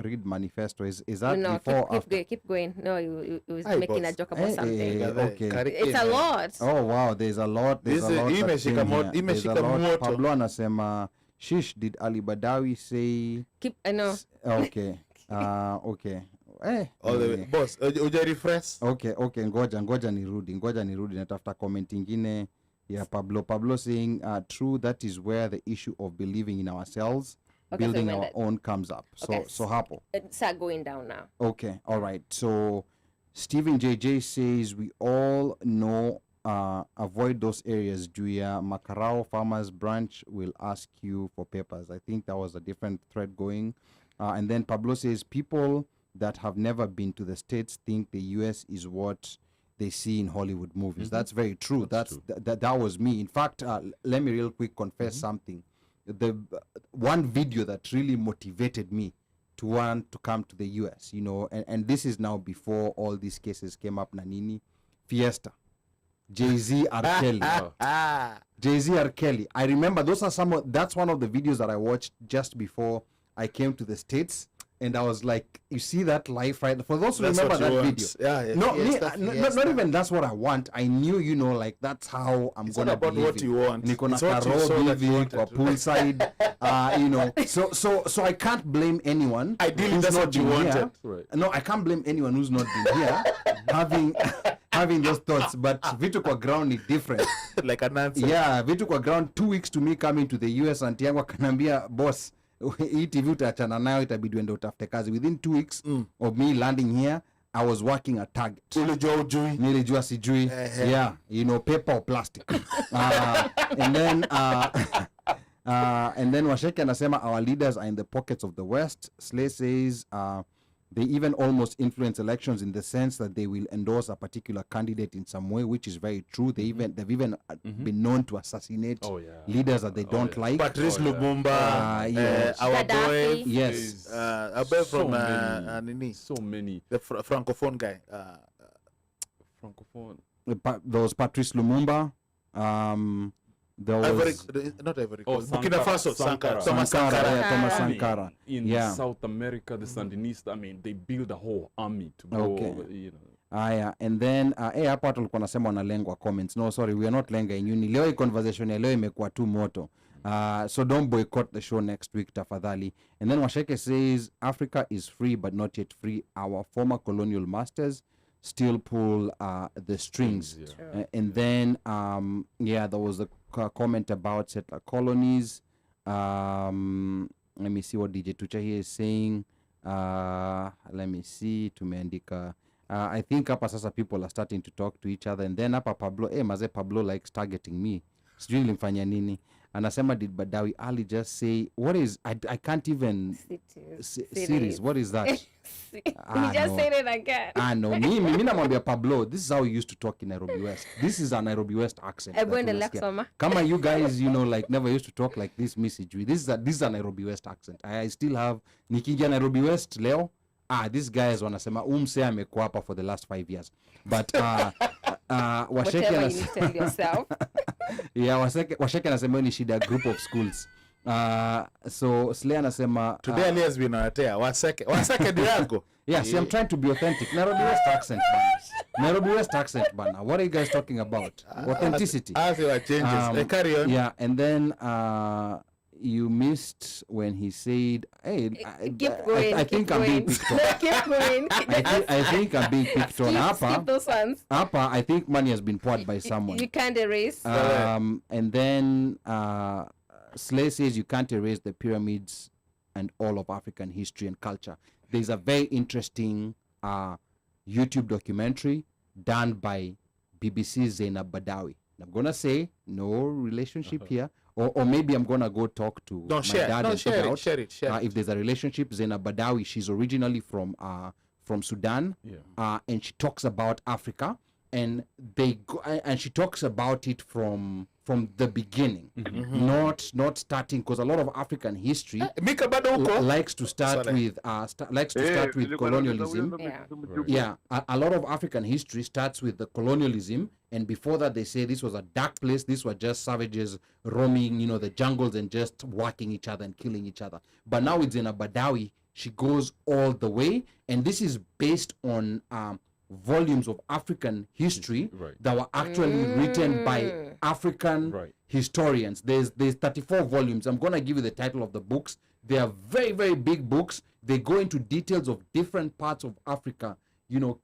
read manifesto, is that no, before after? Keep going. No, he was making a joke about something. Okay. It's a lot. Oh wow, there's a lot. There's a lot. Pablo anasema, shish, did Ali Badawy say? I know. Okay. Okay. Boss, uja refresh. Okay, ngoja nirudi natafuta comment ingine ya Pablo saying true, that is where the issue of believing in ourselves, building our own comes up. So hapo. It's going down now. Okay, all right. So Stephen JJ says we all know avoid those areas. Juya Makarao Farmers Branch will ask you for papers. I think that was a different thread going. And then Pablo says people that have never been to the States think the US is what they see in Hollywood movies. That's very true. That was me. In fact, let me real quick confess something. The one video that really motivated me to want to come to the US, and this is now before all these cases came up, Nanini, Fiesta, Jay-Z, R. Kelly. Jay-Z, R. Kelly. I remember that's one of the videos that I watched just before I came to the States, and I was like, you see that life, right? For those who remember that video. Not even that's what I want. I knew, that's how I'm going to be living. What you want. It's what you saw that you wanted. Poolside, So I can't blame anyone. Ideally, that's what you wanted. Right. No, I can't blame anyone who's not been here having those thoughts. But vitu kwa ground is different. Like an answer. Yeah, vitu kwa ground, 2 weeks to me coming to the US, and yangu akanambia, boss, hii TV utaachana nayo, itabidi uende utafute kazi. Within 2 weeks of me landing here, I was working at Target. Nilijua sijui. Yeah, paper or plastic. And then Washeke anasema our leaders are in the pockets of the West. Slay says they even almost influence elections in the sense that they will endorse a particular candidate in some way, which is very true. They've even been known to assassinate leaders that they don't like. Patrice Lumumba, yes. our boy, yes, a boy from so many, the francophone guy, francophone. There was Patrice Lumumba. There was Burkina Faso, Thomas Sankara. In South America, the Sandinistas, I mean, they build a whole army to go over, Aya, and then hapa watu walikuwa nasema wanalengwa comments. No, sorry, we are not lenga inyuni. Leo hii conversation ya leo imekuwa tu moto. So don't boycott the show next week, tafadhali. And then Washeke says, Africa is free but not yet free. Our former colonial masters still pull the strings. And then, there was a comment about settler colonies. Let me see what DJ Tucha here is saying. Let me see. Tumeandika. I think hapa sasa people are starting to talk to each other. And then hapa Pablo, maze Pablo likes targeting me. Sijui nilimfanya nini. Anasema, did Badawy Ali just say, what is, I can't even, series, what is that? He just said it again. No, me namwambia Pablo, this is how we used to talk in Nairobi West. This is a Nairobi West accent. Kama you guys, like never used to talk like this, message. This is a Nairobi West accent. I still have, nikija Nairobi West leo, these guys wanasema, umse amekuwa hapa for the last 5 years. But, whatever you need to tell yourself. Yeah, Washeke anasema ni shida group of schools. So Slay anasema today alias binawatea waseke diago. Yeah, see, I'm trying to be authentic. Nairobi West accent bana. What are you guys talking about? Authenticity. As your changes. Carry on. Yeah, and then you missed when he said, hey, keep going, I think I'm being picked on. Keep going. I think I'm being picked on. Skip those ones. I think money has been poured by someone. You can't erase. And then Slay says you can't erase the pyramids and all of African history and culture. There's a very interesting YouTube documentary done by BBC Zainab Badawy. I'm going to say no relationship here. Or maybe I'm going to go talk to my dad and figure out share it. if there's a relationship. Zainab Badawy, she's originally from Sudan, and she talks about Africa, and and she talks about it from the beginning, not starting, because a lot of African history likes to start with colonialism. A lot of African history starts with the colonialism, and before that they say this was a dark place. These were just savages roaming, the jungles and just whacking each other and killing each other. But now with Zainab Badawy, she goes all the way, and this is based on volumes of African history that were actually written by African historians. There's 34 volumes. I'm going to give you the title of the books. They are very, very big books. They go into details of different parts of Africa,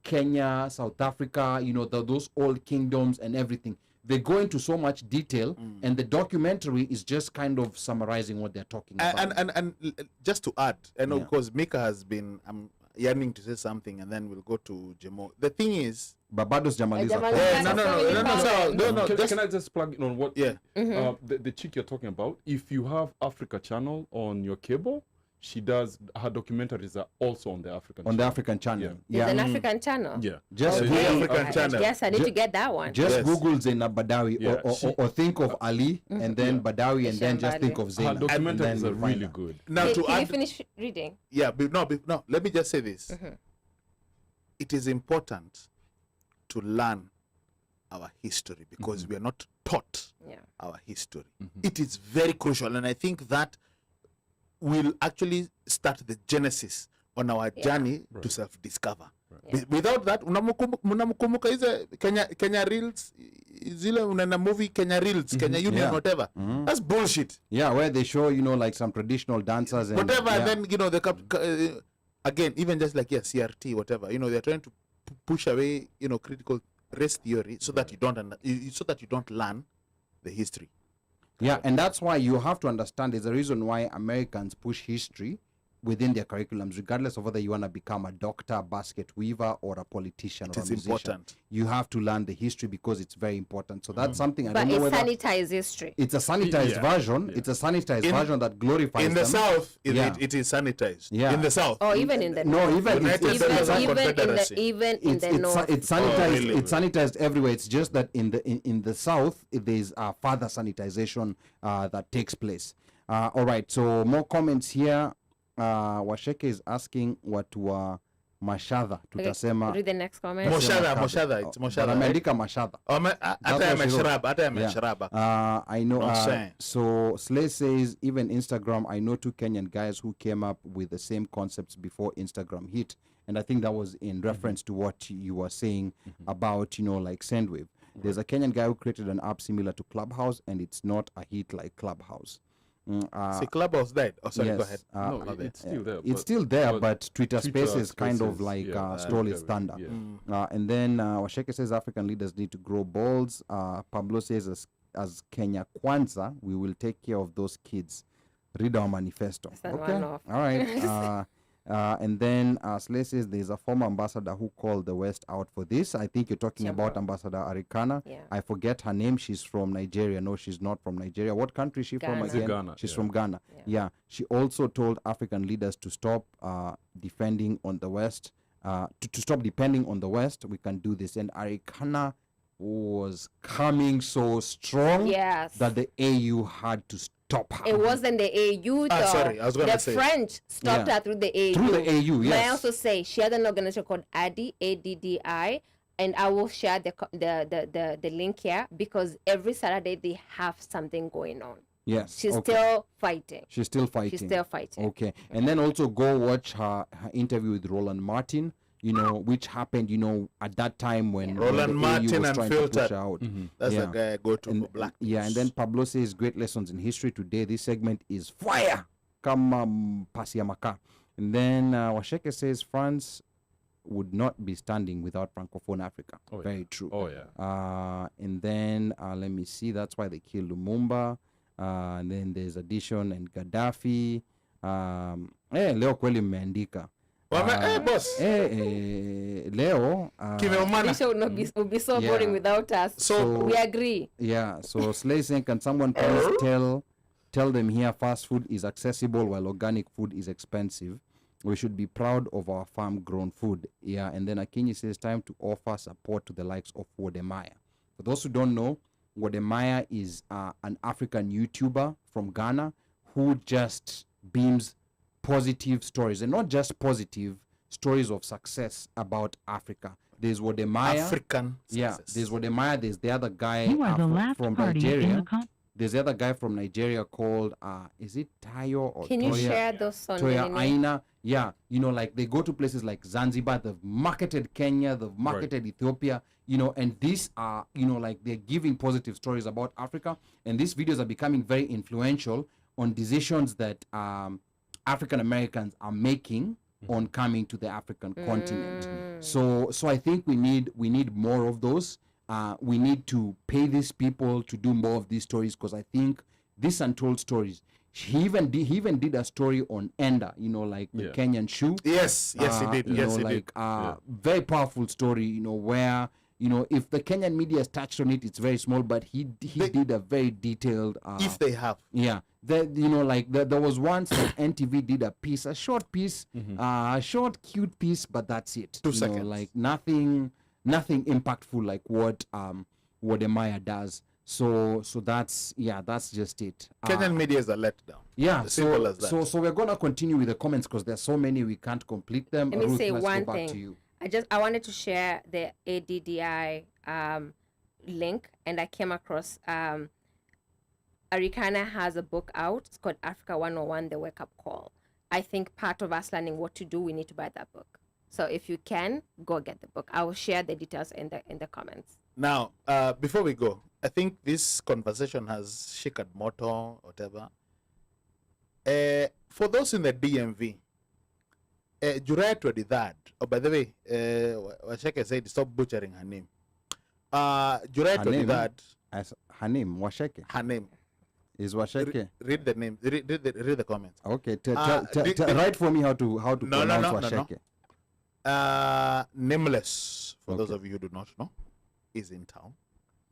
Kenya, South Africa, those old kingdoms and everything. They go into so much detail, and the documentary is just kind of summarizing what they're talking about. And just to add, because Micah has been yearning to say something, and then we'll go to Jemo. The thing is, Barbados Jamaliza. No. Can I just plug in on what? Yeah. The chick you're talking about? If you have Africa Channel on your cable, she does her documentaries are also on the African channel. The African channel. There's an African channel. Yeah. Just African channel. Yes, I need to get that one. Just Google Zainab Badawy or think of Ali and then Badawy and then just think of Zainab. Her documentaries are really good. Now Can you finish reading? Yeah, no. Let me just say this. It is important to learn our history because we are not taught our history. It is very crucial, and I think that will actually start the genesis on our journey to self-discover. Without that, unamkumbuka hizo Kenya Reels, zile unana movie Kenya Reels, Kenya Union, whatever. That's bullshit. Yeah, where they show, like some traditional dancers and whatever, and then the again, even just like CRT, whatever. They're trying to push away, critical race theory so that you don't learn the history. Yeah, and that's why you have to understand there's a reason why Americans push history within their curriculums, regardless of whether you want to become a doctor, a basket weaver, or a politician or a musician. Important. You have to learn the history because it's very important. So that's something I but don't know whether... But it's sanitized history. It's a sanitized version. Yeah. It's a sanitized version that glorifies in the them. South, it is sanitized. Yeah. In the South. Or even in the North. No, even in the North. It's sanitized. Really? It's sanitized everywhere. It's just that in the South, there's further sanitization that takes place. All right, so more comments here. Washeke is asking what were Mashadha tutasema. Read the next comment. Moshadha, it's Moshadha. Ameandika Mashadha. I know. So Slay says even Instagram, I know 2 Kenyan guys who came up with the same concepts before Instagram hit, and I think that was in reference to what you were saying about like Sendwave. There's a Kenyan guy who created an app similar to Clubhouse, and it's not a hit like Clubhouse. See, Clubhouse died. Oh, sorry, yes, go ahead. No, not there. it's still there. it's still there, but Twitter Spaces kind of Spaces, like yeah, stole its yeah, thunder. yeah. And then Washeke says African leaders need to grow balls. Pablo says as Kenya Kwanza, we will take care of those kids. Read our manifesto. That's Okay, one off. all right. And then Slay says there's a former ambassador who called the West out for this. I think you're talking about Ambassador Arikana. Yeah. I forget her name. She's from Nigeria. No, she's not from Nigeria. What country is she from Ghana. again? Ghana, She's yeah. from Ghana. Yeah. She also told African leaders to stop defending on the West, to stop depending on the West. We can do this. And Arikana was coming so strong Yes. that the AU had to stop her. It wasn't the AU though. Sorry, I was gonna the say. French stopped Yeah. her through the AU. Through the AU, May I yes. also say she had an organization called ADDI, ADDI, and I will share the link here because every Saturday they have something going on. Yes. She's okay. still fighting. She's still fighting. She's still fighting. Okay. And then also go watch her interview with Roland Martin, which happened, at that time when Roland when the AU Martin was and trying to push Filtered. her out. That's yeah. the guy I go to for black. Yeah, and then Pablo says great lessons in history today. This segment is fire. Come Pasiamaka. And then Washeke says France would not be standing without Francophone Africa. Oh, yeah. Very true. Oh, yeah. And then let me see. That's why they killed Lumumba. And then there's addition and Gaddafi. Leo kweli mmeandika. Boss. Leo. Kimeumana. This show would not be so Yeah. boring without us. So- we agree. Yeah, so Slay saying, can someone please tell them here fast food is accessible while organic food is expensive? We should be proud of our farm-grown food. Yeah, and then Akinyi says, time to offer support to the likes of Wodemaya. For those who don't know, Wodemaya is an African YouTuber from Ghana who just beams positive stories, and not just positive stories of success about Africa. There's Wodemaya. African Yeah, success. there's Wodemaya. There's the other guy You are the last from party in Nigeria. the There's the other guy from Nigeria called is it Tayo or Can you Toya? share those on Toya the Aina. Yeah, like they go to places like Zanzibar, they've marketed Kenya, they've marketed Ethiopia, and these are, like they're giving positive stories about Africa. And these videos are becoming very influential on decisions that African Americans are making on coming to the African continent. So I think we need more of those. We need to pay these people to do more of these stories, because I think these untold stories. He even did a story on Enda, like the Kenyan shoe. Yes, he did. Yes, he did. Very powerful story, where if the Kenyan media has touched on it, it's very small, but he did a very detailed. If they have. Yeah, there was once that NTV did a piece, a short piece, a short cute piece, but that's it. 2 seconds. Like nothing impactful like what Wodemaya does. So that's just it. Kenyan media is a letdown. Yeah, As simple as that. so we're gonna continue with the comments because there's so many we can't complete them. Let me Ruth, say let's one go back to thing. you. I wanted to share the ADDI link, and I came across Arikana has a book out. It's called Africa 101, The Wake Up Call. I think part of us learning what to do, we need to buy that book. So if you can, go get the book. I will share the details in the comments. Now, before we go, I think this conversation has shaken motor, whatever. For those in the DMV, July 23rd, oh, by the way, Washeke said stop butchering her name. July Her name? 23rd, Her name Washeke her name. is Washeke. Read the name, read the comments. Okay, the- write for me how to No, no, pronounce no, no, no. Washeke. Nameless, for those Okay. of you who do not know, is in town.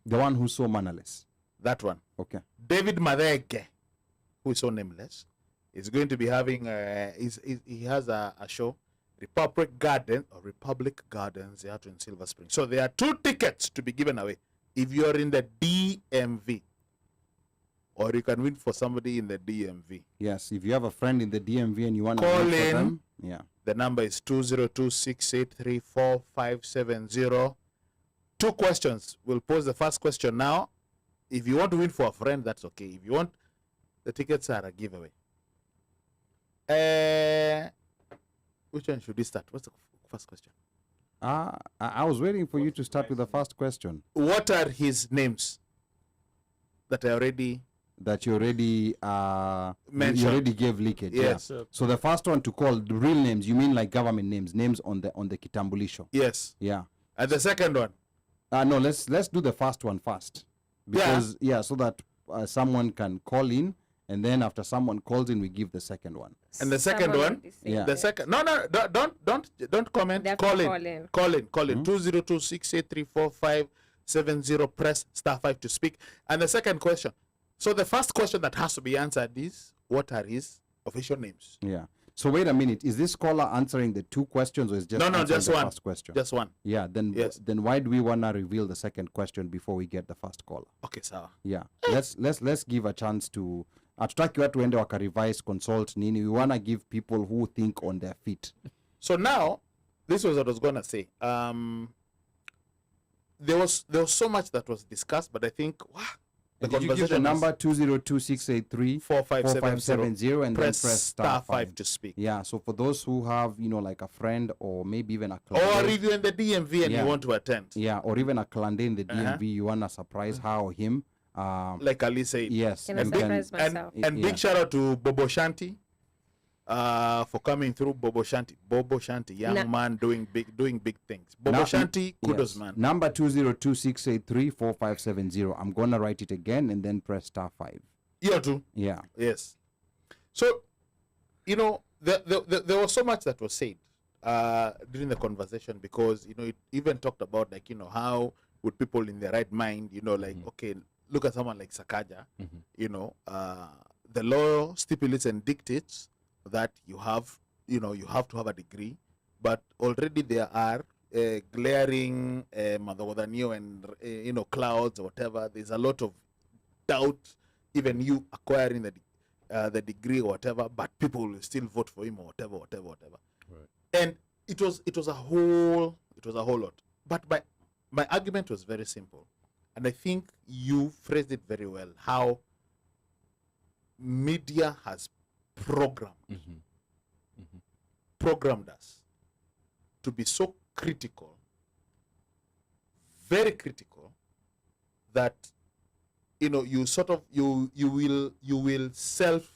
The one who's so mannerless. That one. Okay. David Madege, who is so nameless, is going to be having he has a show, Republic Gardens, here in Silver Spring. So there are 2 tickets to be given away if you are in the DMV, or you can win for somebody in the DMV. Yes, if you have a friend in the DMV and you want to Call vote for in. them, yeah. The number is 202-683-4570. 2 questions. We'll pose the first question now. If you want to win for a friend, that's okay. If you want, the tickets are a giveaway. Which one should we start? What's the first question? I was waiting for you to start with the first question. What are his names that I already... that you already Mentioned. you already gave leakage. Yes. Yeah. So the first one to call the real names, you mean like government names on the kitambulisho. Yes. Yeah. And the second one. No, let's do the first one first. Because so that someone can call in, and then after someone calls in, we give the second one. And the second Someone one, already said Yeah. the it. second. No, don't comment. They have to Call in. call in. Call in. Call in. 202-683-4570. Press *5 to speak. And the second question. So the first question that has to be answered is, what are his official names? Yeah. So wait a minute. Is this caller answering the two questions, or is just No, answering just the one. first question? Just one. Yeah. Then Yes. then why do we wanna reveal the second question before we get the first caller? Okay, sir. Yeah. Let's give a chance to. Hatutaki watu wende waka-revise, consult nini. We wanna give people who think on their feet. So now, this was what I was gonna say. There was so much that was discussed, but I think the Did you give the conversation number 202-683-4570 and then press press *5 to speak. Yeah. So for those who have like a friend or maybe even a Or clan, if you're in the DMV and Yeah. you want to attend, yeah, or even a clan in the DMV, you wanna surprise her or him. like Ali said. Yes. Can I you can- surprise myself? And Yeah. big shout out to Bobo Shanti for coming through. Bobo Shanti, young Na- man doing big things. Bobo Now- Shanti, kudos, yes. man. Number 202-683-4570. I'm gonna write it again and then press *5. You too. Yeah. Yes. So, there was so much that was said during the conversation, because it even talked about how would people in their right mind, okay, look at someone like Sakaja, the law stipulates and dictates that you have to have a degree, but already there are glaring madhogodhanio and clouds or whatever. There's a lot of doubt, even you acquiring the degree or whatever, but people will still vote for him or whatever. Right. And it was a whole lot. But my argument was very simple, and I think you phrased it very well. How media has programmed us to be so critical, very critical, that you sort of you will self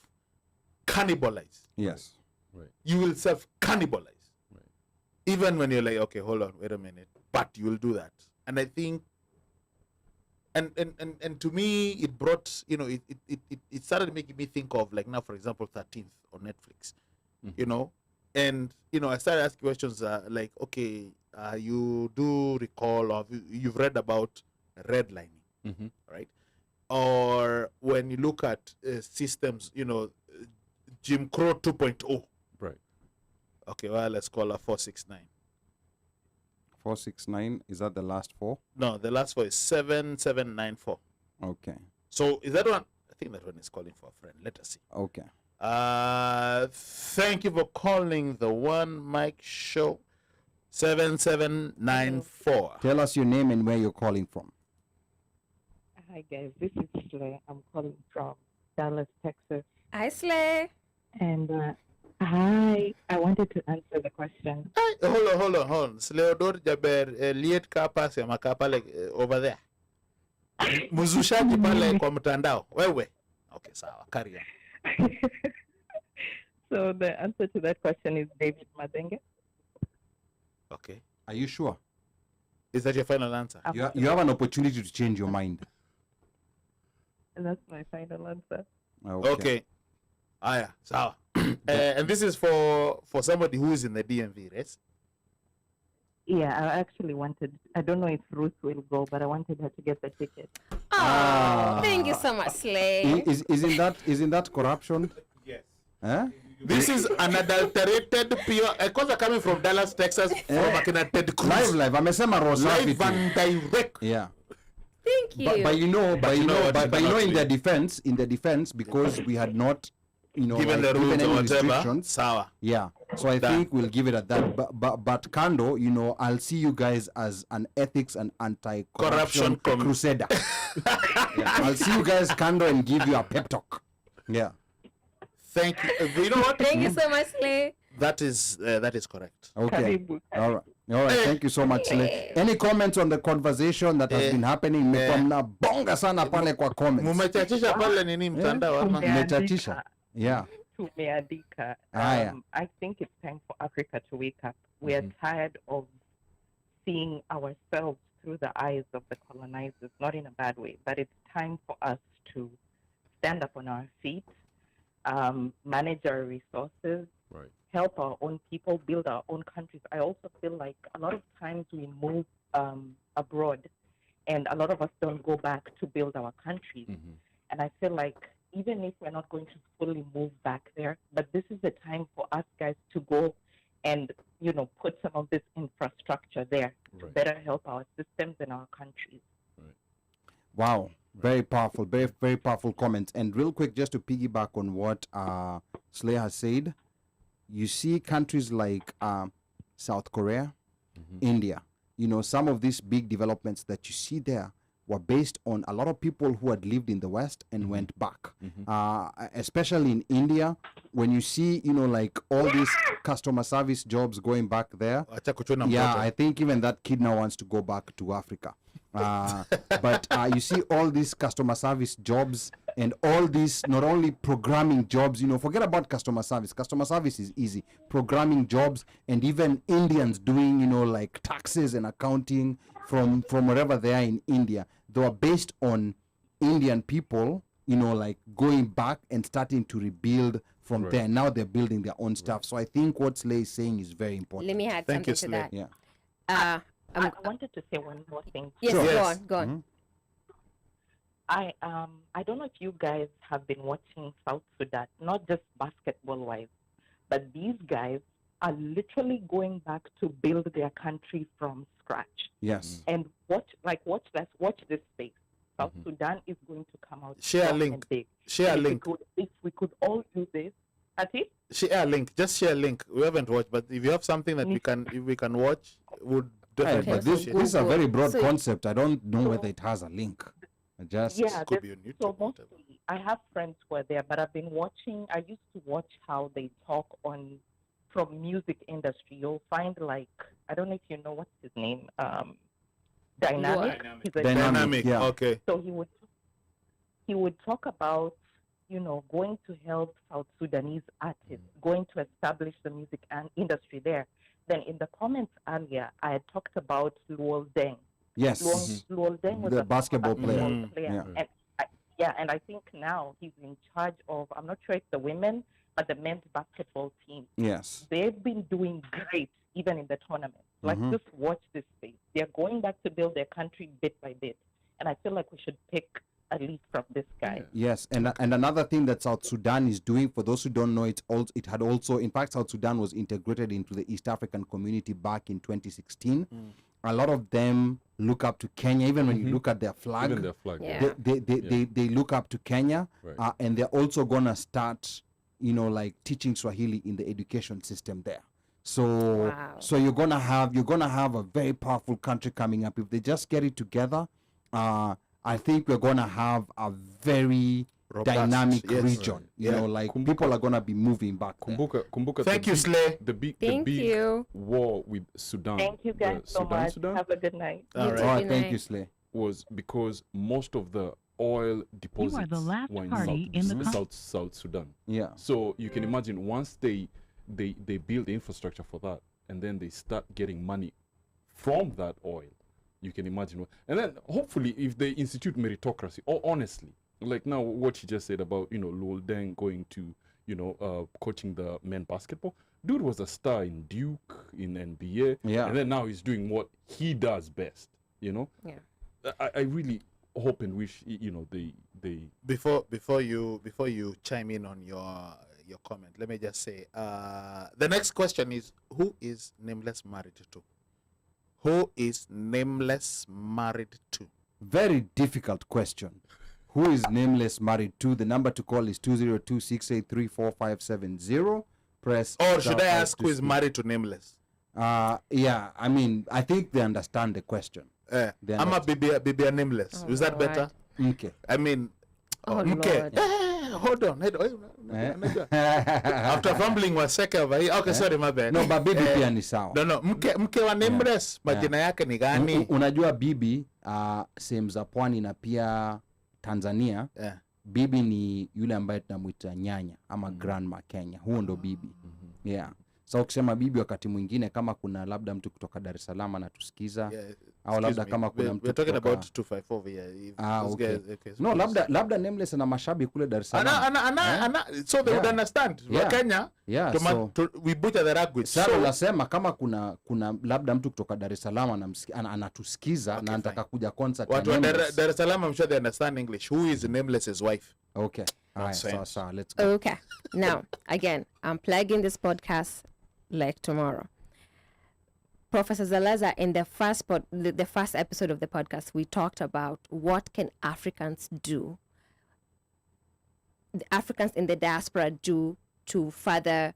cannibalize. Yes. Right. You will self cannibalize. Right. Even when you're like, okay, hold on, wait a minute, but you will do that. And I think, and to me, it brought, it started making me think of, like, now, for example, 13th on Netflix, and I started asking questions like, okay, you do recall, or you've read about redlining, right? Or when you look at systems, Jim Crow 2.0. Right. Okay, well, let's call her 469. 469, is that the last four? No, the last four is 7794. Okay. So is that one? I think that one is calling for a friend. Let us see. Okay. Thank you for calling the OneMic show. 7794. Tell us your name and where you're calling from. Hi guys, this is Slay. I'm calling from Dallas, Texas. Hi, Slay. And hi, I wanted to answer the question. Hey, hold on. Sleodor Jaber liet kapa sema kapa like over there. Muzushaji pale kwa mtandao. Wewe. Okay, sawa. Carry on. So the answer to that question is David Madenge. Okay. Are you sure? Is that your final answer? You have an opportunity to change your mind. And that's my final answer. Okay. Yeah, sawa. And this is for somebody who is in the DMV, right? Yeah, I actually wanted, I don't know if Ruth will go, but I wanted her to get the ticket. Oh, thank you so much, Slay. Isn't that corruption? Yes. Huh? This is unadulterated pure. Because I'm coming from Dallas, Texas, from Akina Ted Cruz. Live. Amesema Rosa. Live and direct. Yeah. Thank you. But in cannot their defense, because we had not, Given the rules or whatever. Sawa. Yeah. So I think we'll give it at that. But Kando, I'll see you guys as an ethics and anti-corruption crusader. Yeah. I'll see you guys Kando and give you a pep talk. Yeah. Thank you. You know what? Thank you so much, Slay. That is correct. Okay. Karibu. All right. All right, thank you so much, Slay. Any comments on the conversation that has been happening? Mmekuwa bonga sana pale kwa comments. Mumechachisha pale nini mtandao ama? Mmechachisha. Yeah. Tumeandika. Yeah. I think it's time for Africa to wake up. We are tired of seeing ourselves through the eyes of the colonizers, not in a bad way, but it's time for us to stand up on our feet, manage our resources, Right. help our own people, build our own countries. I also feel like a lot of times we move abroad and a lot of us don't go back to build our countries. And I feel like even if we're not going to fully move back there, but this is the time for us guys to go and, you know, put some of this infrastructure there to better help our systems and our countries. Wow. Very powerful, very, very powerful comments. And real quick, just to piggyback on what Slay has said, you see countries like South Korea, India, you know, some of these big developments that you see there were based on a lot of people who had lived in the West and went back. Especially in India, when you see, you know, like all these customer service jobs going back there. Yeah, I think even that kid now wants to go back to Africa. But you see all these customer service jobs and all these not only programming jobs, you know, forget about customer service. Customer service is easy. Programming jobs, and even Indians doing, you know, like taxes and accounting from wherever they are in India. They are based on Indian people, you know, like going back and starting to rebuild from there. Now they're building their own stuff. So I think what Slay is saying is very important. Let me add something to that. Yeah. I wanted to say one more thing. Yes, Sure. go on. I don't know if you guys have been watching South Sudan, not just basketball-wise, but these guys are literally going back to build their country from scratch. Yes. And watch this space. South Sudan is going to come out Share a strong link. and big. Share a And link. If we could all do this, Ati? Share a link. Just share a link. We haven't watched, but if you have something that we can watch, would Hey, definitely. but this appreciate it. is a very broad So- concept. I don't know whether it has a link. I just Could be on YouTube, So whatever. mostly, I have friends who are there, but I've been watching. I used to watch how they talk from music industry. You'll find like, I don't know if you know what's his name, Dynamic. He's a Dynamic. yeah. Okay. So he would talk about, you know, going to help South Sudanese artists, going to establish the music industry there. Then in the comments earlier, I had talked about Luol Deng. yes. Luol Deng was The a basketball player. Yeah. And I think now he's in charge of, I'm not sure it's the women, but the men's basketball team. Yes. They've been doing great, even in the tournament. Like, just watch this space. They're going back to build their country bit by bit. And I feel like we should pick a lead from this guy. Yes, and another thing that South Sudan is doing, for those who don't know, it had also, in fact, South Sudan was integrated into the East African community back in 2016. A lot of them look up to Kenya, even when you look at their flag. Even their flag. Yeah. They look up to Kenya, Right. and they're also gonna start, you know, like teaching Swahili in the education system there. So Wow. so you're gonna have a very powerful country coming up if they just get it together. I think we're gonna have a very Robust, dynamic yes. region. Right. You Yeah. know, like people are gonna be moving back there. Kumbuka Thank the you, big- Slay. The big Thank you. war with Sudan. Thank you guys the so much. Sudan Have a good night. All You right. too. All right, Good thank night. you, Slay. was because most of the oil deposits the last were in party in the South Sudan. Yeah. So you can imagine once they build the infrastructure for that, and then they start getting money from that oil, you can imagine. And then hopefully, if they institute meritocracy, or honestly, like now what you just said about, you know, Luol Deng going to, you know, coaching the men basketball. Dude was a star in Duke, in NBA, Yeah. and then now he's doing what he does best. You know, Yeah. I really hope and wish, you know, they Before you chime in on your comment, let me just say the next question is, who is Nameless married to? Who is Nameless married to? Very difficult question. Who is Nameless married to? The number to call is 202-683-4570. Press. Or should I star ask to who is speak. married to Nameless? Yeah, I mean, I think they understand the question. I'm a not. baby Nameless. Oh, is that Lord. better? Okay. I mean, Oh, okay. Lord. hold on. After fumbling waseke over here. Okay, sorry, my bad. No, but bibi pia ni sawa. No, mke wa nameless, majina yake ni gani? Unajua bibi sehemu za pwani na pia Tanzania. Bibi ni yule ambaye tunamuita nyanya ama grandma Kenya. Huo ndo bibi. Yeah. So ukisema bibi wakati mwingine kama kuna labda mtu kutoka Dar es Salaam anatusikiza au labda kama kuna mtu talking about 254 over here. Okay. No, labda nameless na mashabi kule Dar es Salaam. So they would understand. Kenya. We butcher the language. So nasema kama kuna labda mtu kutoka Dar es Salaam anatusikiza na anataka kuja concert ya nameless. Dar es Salaam, I'm sure they understand English. Who is nameless's wife? Okay. So let's go. Okay. Now, again, I'm plugging this podcast like tomorrow. Professor Zalaza, in the first episode of the podcast, we talked about what can Africans do, the Africans in the diaspora do to further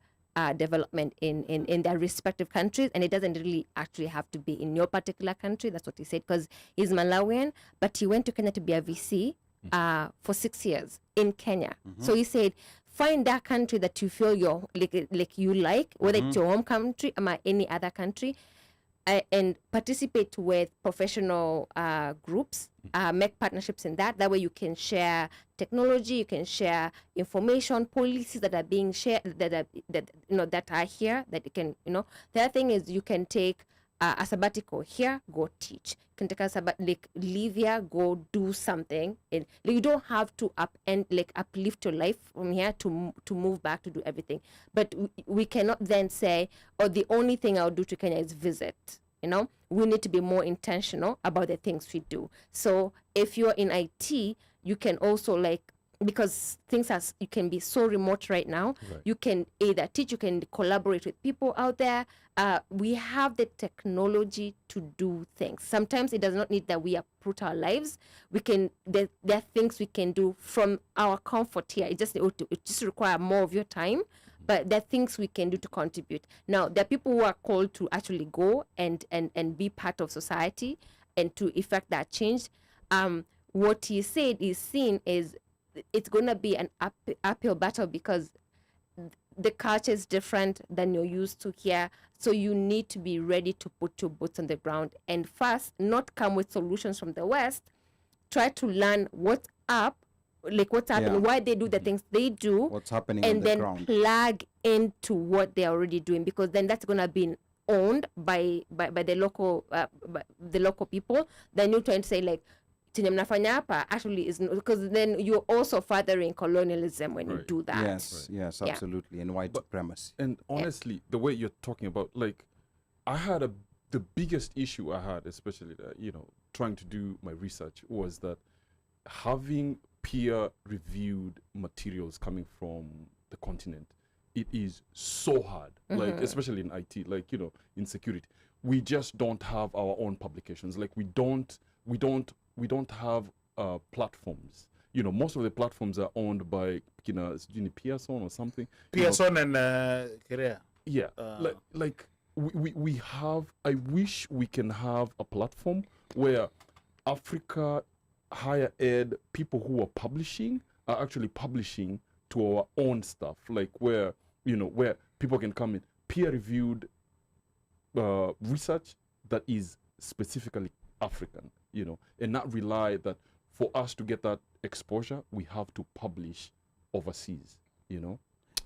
development in their respective countries. And it doesn't really actually have to be in your particular country. That's what he said, because he's Malawian, but he went to Kenya to be a VC for 6 years in Kenya. So he said, find that country that you feel you like, whether it's your home country or any other country, and participate with professional groups, make partnerships in that. That way you can share technology, you can share information, policies that are being shared, that are here, that you can, The other thing is you can take a sabbatical here, go teach. You can take leave here, go do something. And you don't have to uplift your life from here to move back to do everything. But we cannot then say, the only thing I'll do to Kenya is visit. We need to be more intentional about the things we do. So if you're in IT, you can also because you can be so remote right now, you can either teach, you can collaborate with people out there. We have the technology to do things. Sometimes it does not need that we uproot our lives. There are things we can do from our comfort here. It just requires more of your time, but there are things we can do to contribute. Now, there are people who are called to actually go and be part of society and to effect that change. What he said is seen is it's going to be an uphill battle because the culture is different than you're used to here. So you need to be ready to put your boots on the ground and first not come with solutions from the West. Try to learn what's up, what's happening, why they do the things they do, what's happening and on the then ground. plug into what they're already doing, because then that's going to be owned by the local people. Then you're trying to say actually is because then you're also furthering colonialism when you do that. Yes, absolutely, and white supremacy. And honestly, the way you're talking about, I had the biggest issue I had, especially trying to do my research, was that having peer-reviewed materials coming from the continent, it is so hard. Especially in IT, in security, we just don't have our own publications. We don't have platforms. Most of the platforms are owned by Pearson or something. Pearson and Korea. Yeah, we have. I wish we can have a platform where Africa higher ed people who are publishing are actually publishing to our own stuff. Where people can come in peer-reviewed research that is specifically African, and not rely that for us to get that exposure, we have to publish overseas,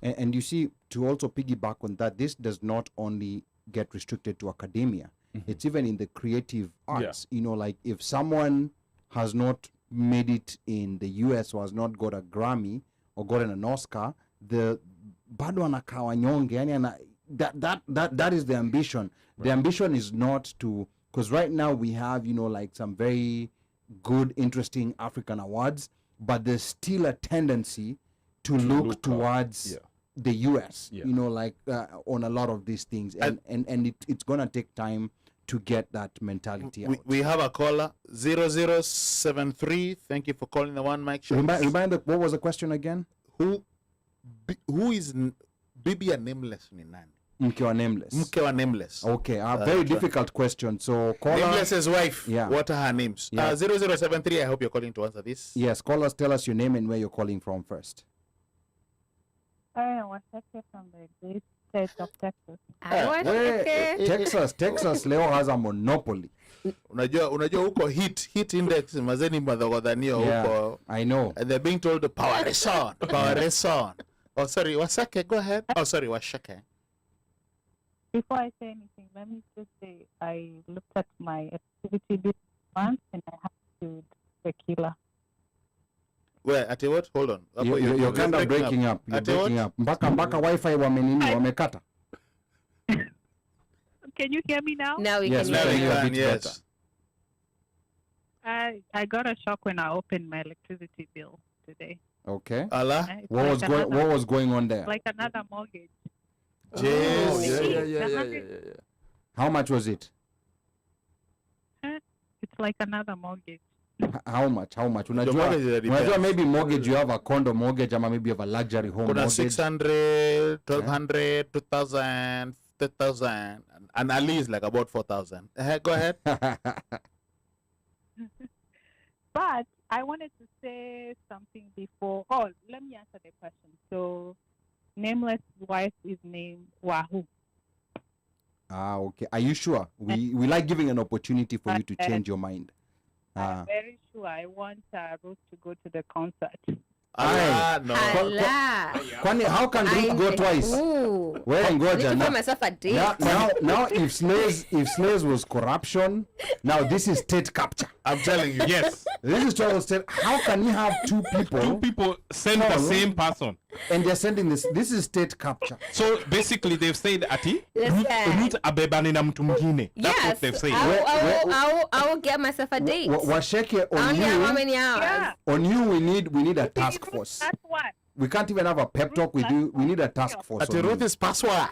And you see, to also piggyback on that, this does not only get restricted to academia. It's even in the creative arts. If someone has not made it in the US or has not got a Grammy or gotten an Oscar, the bado anakawa nyonge, that is the ambition. Right. The ambition is not to, because right now we have, some very good, interesting African awards, but there's still a tendency to look towards the US, on a lot of these things. And it's going to take time to get that mentality out. We have a caller, 0073. Thank you for calling the OneMic show. Remind what was the question again? Who is Bibi a nameless ni nani? Mke wa nameless. Mke wa nameless. Okay, very difficult question. So caller, nameless's wife. Yeah. What are her names? 0073. I hope you're calling to answer this. Yes, callers, tell us your name and where you're calling from first. I was from the great state of Texas. Texas leo has a monopoly. Unajua huko heat index mazeni madhogodhanio huko. I know. And they're being told to power this on. Oh, sorry, Wasake, go ahead. Oh, sorry, Washake. Before I say anything, let me just say I looked at my activity this month and I have to tequila. Where? At what? Hold on. You're kind of breaking up. You're breaking up. Mpaka Wi-Fi wamekata. Can you hear me now? Now we Yes, can hear you. Yes. I got a shock when I opened my electricity bill today. Okay. Allah? It's What was going on there? like another mortgage. Jeez. Yeah. How much was it? It's like another mortgage. How much? mortgage depends. Unajua maybe mortgage you have a condo mortgage ama maybe you have a luxury home Kuna mortgage. 600, 1200, 2000, 3000, and Ali is like about 4000. Go ahead. But I wanted to say something before. Oh, let me answer the question. So, nameless wife is named Wahoo. Okay. Are you sure? We like giving an opportunity for you to change your mind. I'm very sure. I want Ruth to go to the concert. Allah, no. Allah. Kwani how can Ruth go twice? Ooh. Wewe I need ngoja to na. find myself a date. Now if slaves was corruption, now this is state capture. I'm telling you. Yes. This is total state. How can you have two Two people send the same person. and they're sending this? This is state capture. So basically they've said ati Listen. Ruth abebane na mtu mwingine. That's what Yes, they've said. I will get myself a date. Washeke I on only have how you. many hours? Yeah. On you, we need a task force. That's what. We can't even have a pep talk with you. We need a task force. Ati on Ruth you. is password.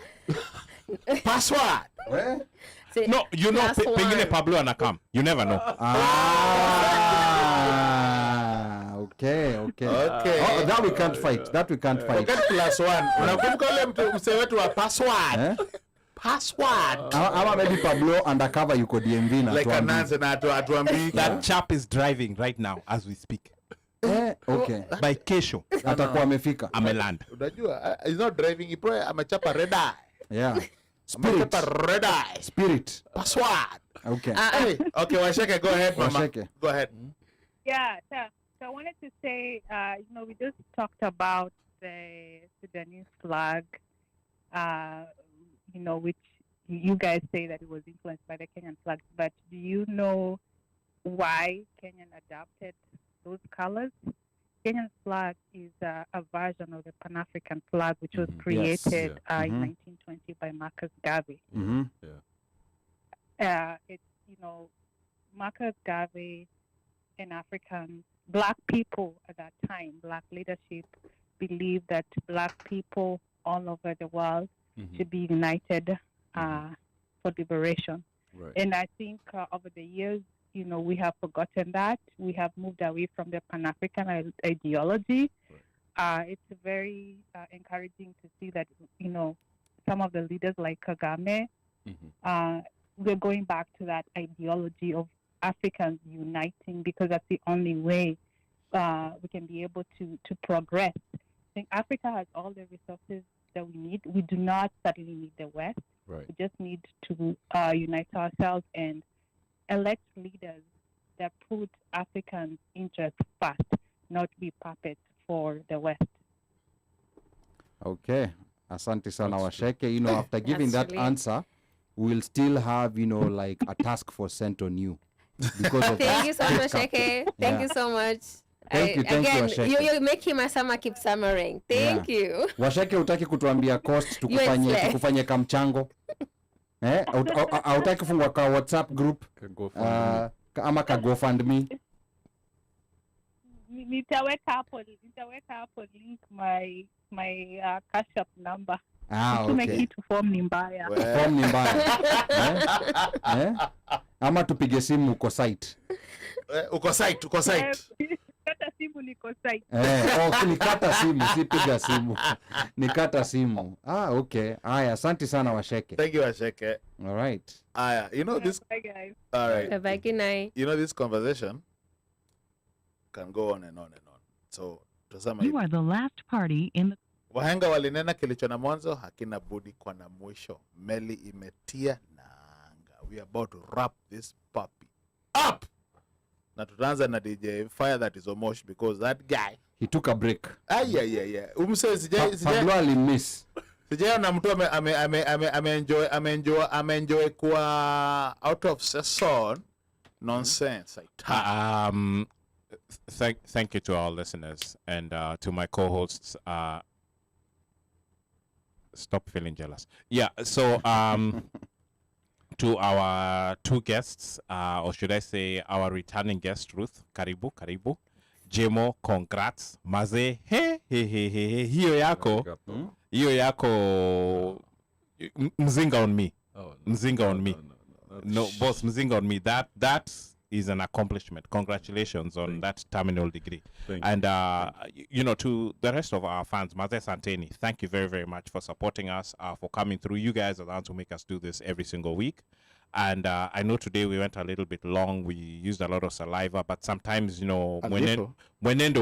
Password. Eh? Say, No, you know, plus pengine one. Pablo anakam. You never know. Okay. Okay. Oh, that we can't fight. That we can't fight. Forget +1. Unakumbuka ule mse wetu wa password. Eh? Password. Ama maybe Pablo undercover yuko DMV na Like tuambi. Ananze na atuambii. That chap is driving right now as we speak. Okay. By kesho, Atakuwa amefika. ameland. Unajua, he's not driving. He probably amechapa red eye. Yeah. Spirit. Amechapa red eye. Spirit. Password. Okay. Hey, okay, Washeke, go ahead, Mama. Washeke. Go ahead. Yeah. So I wanted to say, we just talked about the Sudanese flag, which you guys say that it was influenced by the Kenyan flag. But do you know why Kenyan adopted those colors? Kenyan flag is a version of the Pan-African flag, which was created in 1920 by Marcus Garvey. Mm-hmm. It's, Marcus Garvey and Black people at that time, Black leadership, believed that Black people all over the world should be united for liberation. Right. And I think over the years, we have forgotten that. We have moved away from the Pan-African ideology. Right. It's very encouraging to see that, some of the leaders like Kagame, we're going back to that ideology of Africans uniting, because that's the only way we can be able to progress. I think Africa has all the resources that we need. We do not suddenly need the West. Right. We just need to unite ourselves and elect leaders that put African interests first, not be puppets for the West. Okay. Asante sana Washeke. After giving that Absolutely. answer, we'll still have, like a task force sent on you. Because of Thank you so state much, capture. Sheke. Thank you so much. Thank you, again, Asheke. you're making my summer keep summering. Thank you. Washeke, utaki kutuambia cost tukufanye kamchango? Hautaki kufungwa ka WhatsApp group? Ama ka GoFundMe? Nitaweka hapo link my cash app number. Tume Okay. kitu form ni mbaya. Form ni mbaya. Ama tupige simu uko site. Uko site. Kata simu niko site. Nikata simu, si piga simu. Nikata simu. Okay. Aya, asante sana Washeke. Thank you, Washeke. All right. Aya, this. Bye, guys. All right. Bye-bye, good night. This conversation can go on and on and on. So, You are the last party in the Wahenga walinena kilicho na mwanzo hakina budi kwa na mwisho. Meli imetia nanga. We are about to wrap this puppy up. Na tutaanza na DJ Fire, that is Omosh, because that guy, he took a break. Yeah. Umse Pablo alimiss. sijaona mtu ameenjoy kwa out of season nonsense. Thank you to our listeners and to my co-hosts. Stop feeling jealous. Yeah, so to our two guests, or should I say our returning guest, Ruth, karibu. Jemo, congrats. Maze, he. Hiyo yako, mzinga on me. Oh, Mzinga on me. No. No, boss, mzinga on me. That is an accomplishment. Congratulations on that terminal degree. Thank And to the rest of our fans, Maze Santeni, thank you very, very much for supporting us, for coming through. You guys are the ones who make us do this every single week. And I know today we went a little bit long. We used a lot of saliva, but sometimes, mwenendo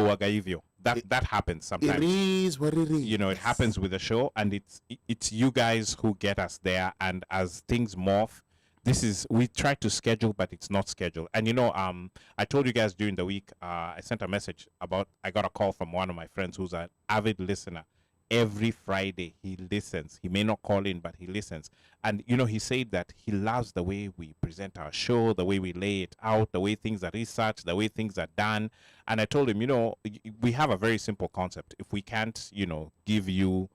waga hivyo. That happens sometimes. It is what it is. It happens with the show, and it's you guys who get us there. And as things morph, we try to schedule, but it's not scheduled. And I told you guys during the week, I sent a message I got a call from one of my friends who's an avid listener. Every Friday he listens. He may not call in, but he listens. And he said that he loves the way we present our show, the way we lay it out, the way things are researched, the way things are done. And I told him, we have a very simple concept. If we can't, give you,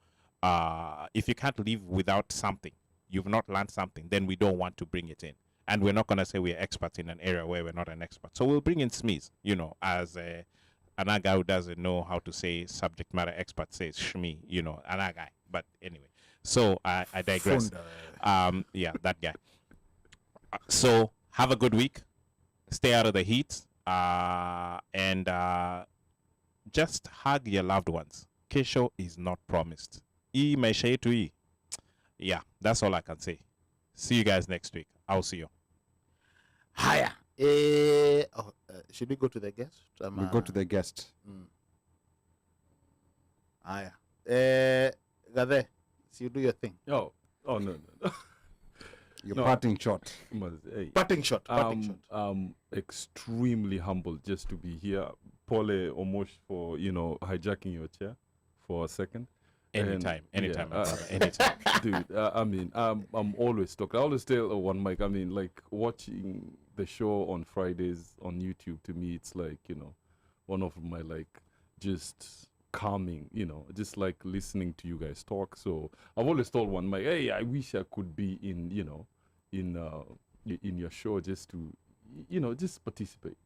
if you can't live without something, you've not learned something, then we don't want to bring it in. And we're not going to say we're experts in an area where we're not an expert. So we'll bring in SMEs, as another guy who doesn't know how to say subject matter expert says shmi, another guy. But anyway, so I digress. Yeah, that guy. So have a good week. Stay out of the heat. And just hug your loved ones. Kesho is not promised. Maisha yetu hii. Yeah, that's all I can say. See you guys next week. I'll see you. Haya. Should we go to the guest? We go to the guest. Haya. Gade, so you do your thing. Oh no. Your No. parting shot. Hey. Parting shot. Extremely humbled just to be here. Pole Omosh for hijacking your chair for a second. Anytime, yeah, brother, anytime. Dude, I'm always stuck. I always tell OneMic, like watching the show on Fridays on YouTube, to me, it's like, one of my, just calming, just like listening to you guys talk. So I've always told OneMic, hey, I wish I could be in your show just to, just participate.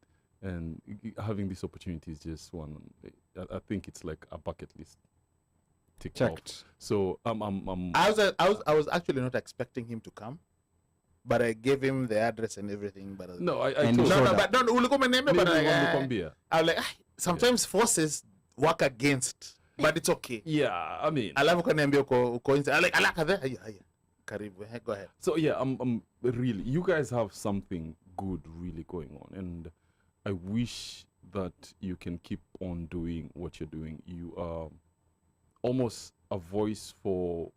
And having this opportunity is just one, I think it's like a bucket list. Checked. So I was actually not expecting him to come, but I gave him the address and everything. But no, I And told you you. showed up. but no, ulikuwa name, but I was like, sometimes forces work against, but it's okay. Yeah, I mean. Alafu kaniambia uko inside. I'm like, alaka there. Haya. Karibu. Go ahead. So yeah, I'm really. You guys have something good really going on, and I wish that you can keep on doing what you're doing. You are almost a voice for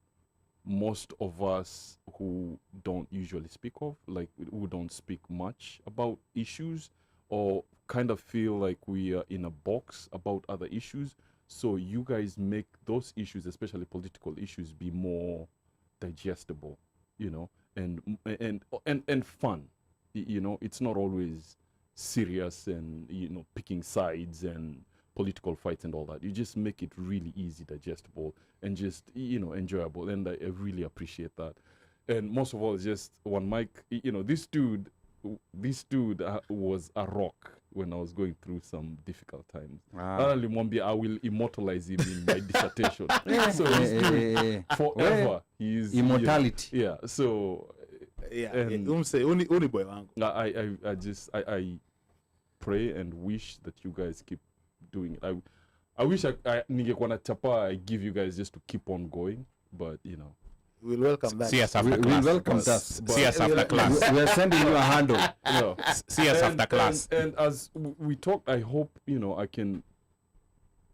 most of us who don't usually speak of, like who don't speak much about issues, or kind of feel like we are in a box about other issues. So you guys make those issues, especially political issues, be more digestible, and fun. It's not always serious and picking sides and political fights and all that. You just make it really easy, digestible, and just enjoyable. And I really appreciate that. And most of all, just OneMic. This dude was a rock when I was going through some difficult times. I will immortalize him in my dissertation. So forever, he's Immortality. Yeah. So Uni boy wangu. I pray and wish that you guys keep doing it. I wish I ningekuwa na chapa, I give you guys just to keep on going, but We'll welcome that. See us after We class. welcome that. See us after class. We are sending you a handle. See us after class. And as we talk, I hope I can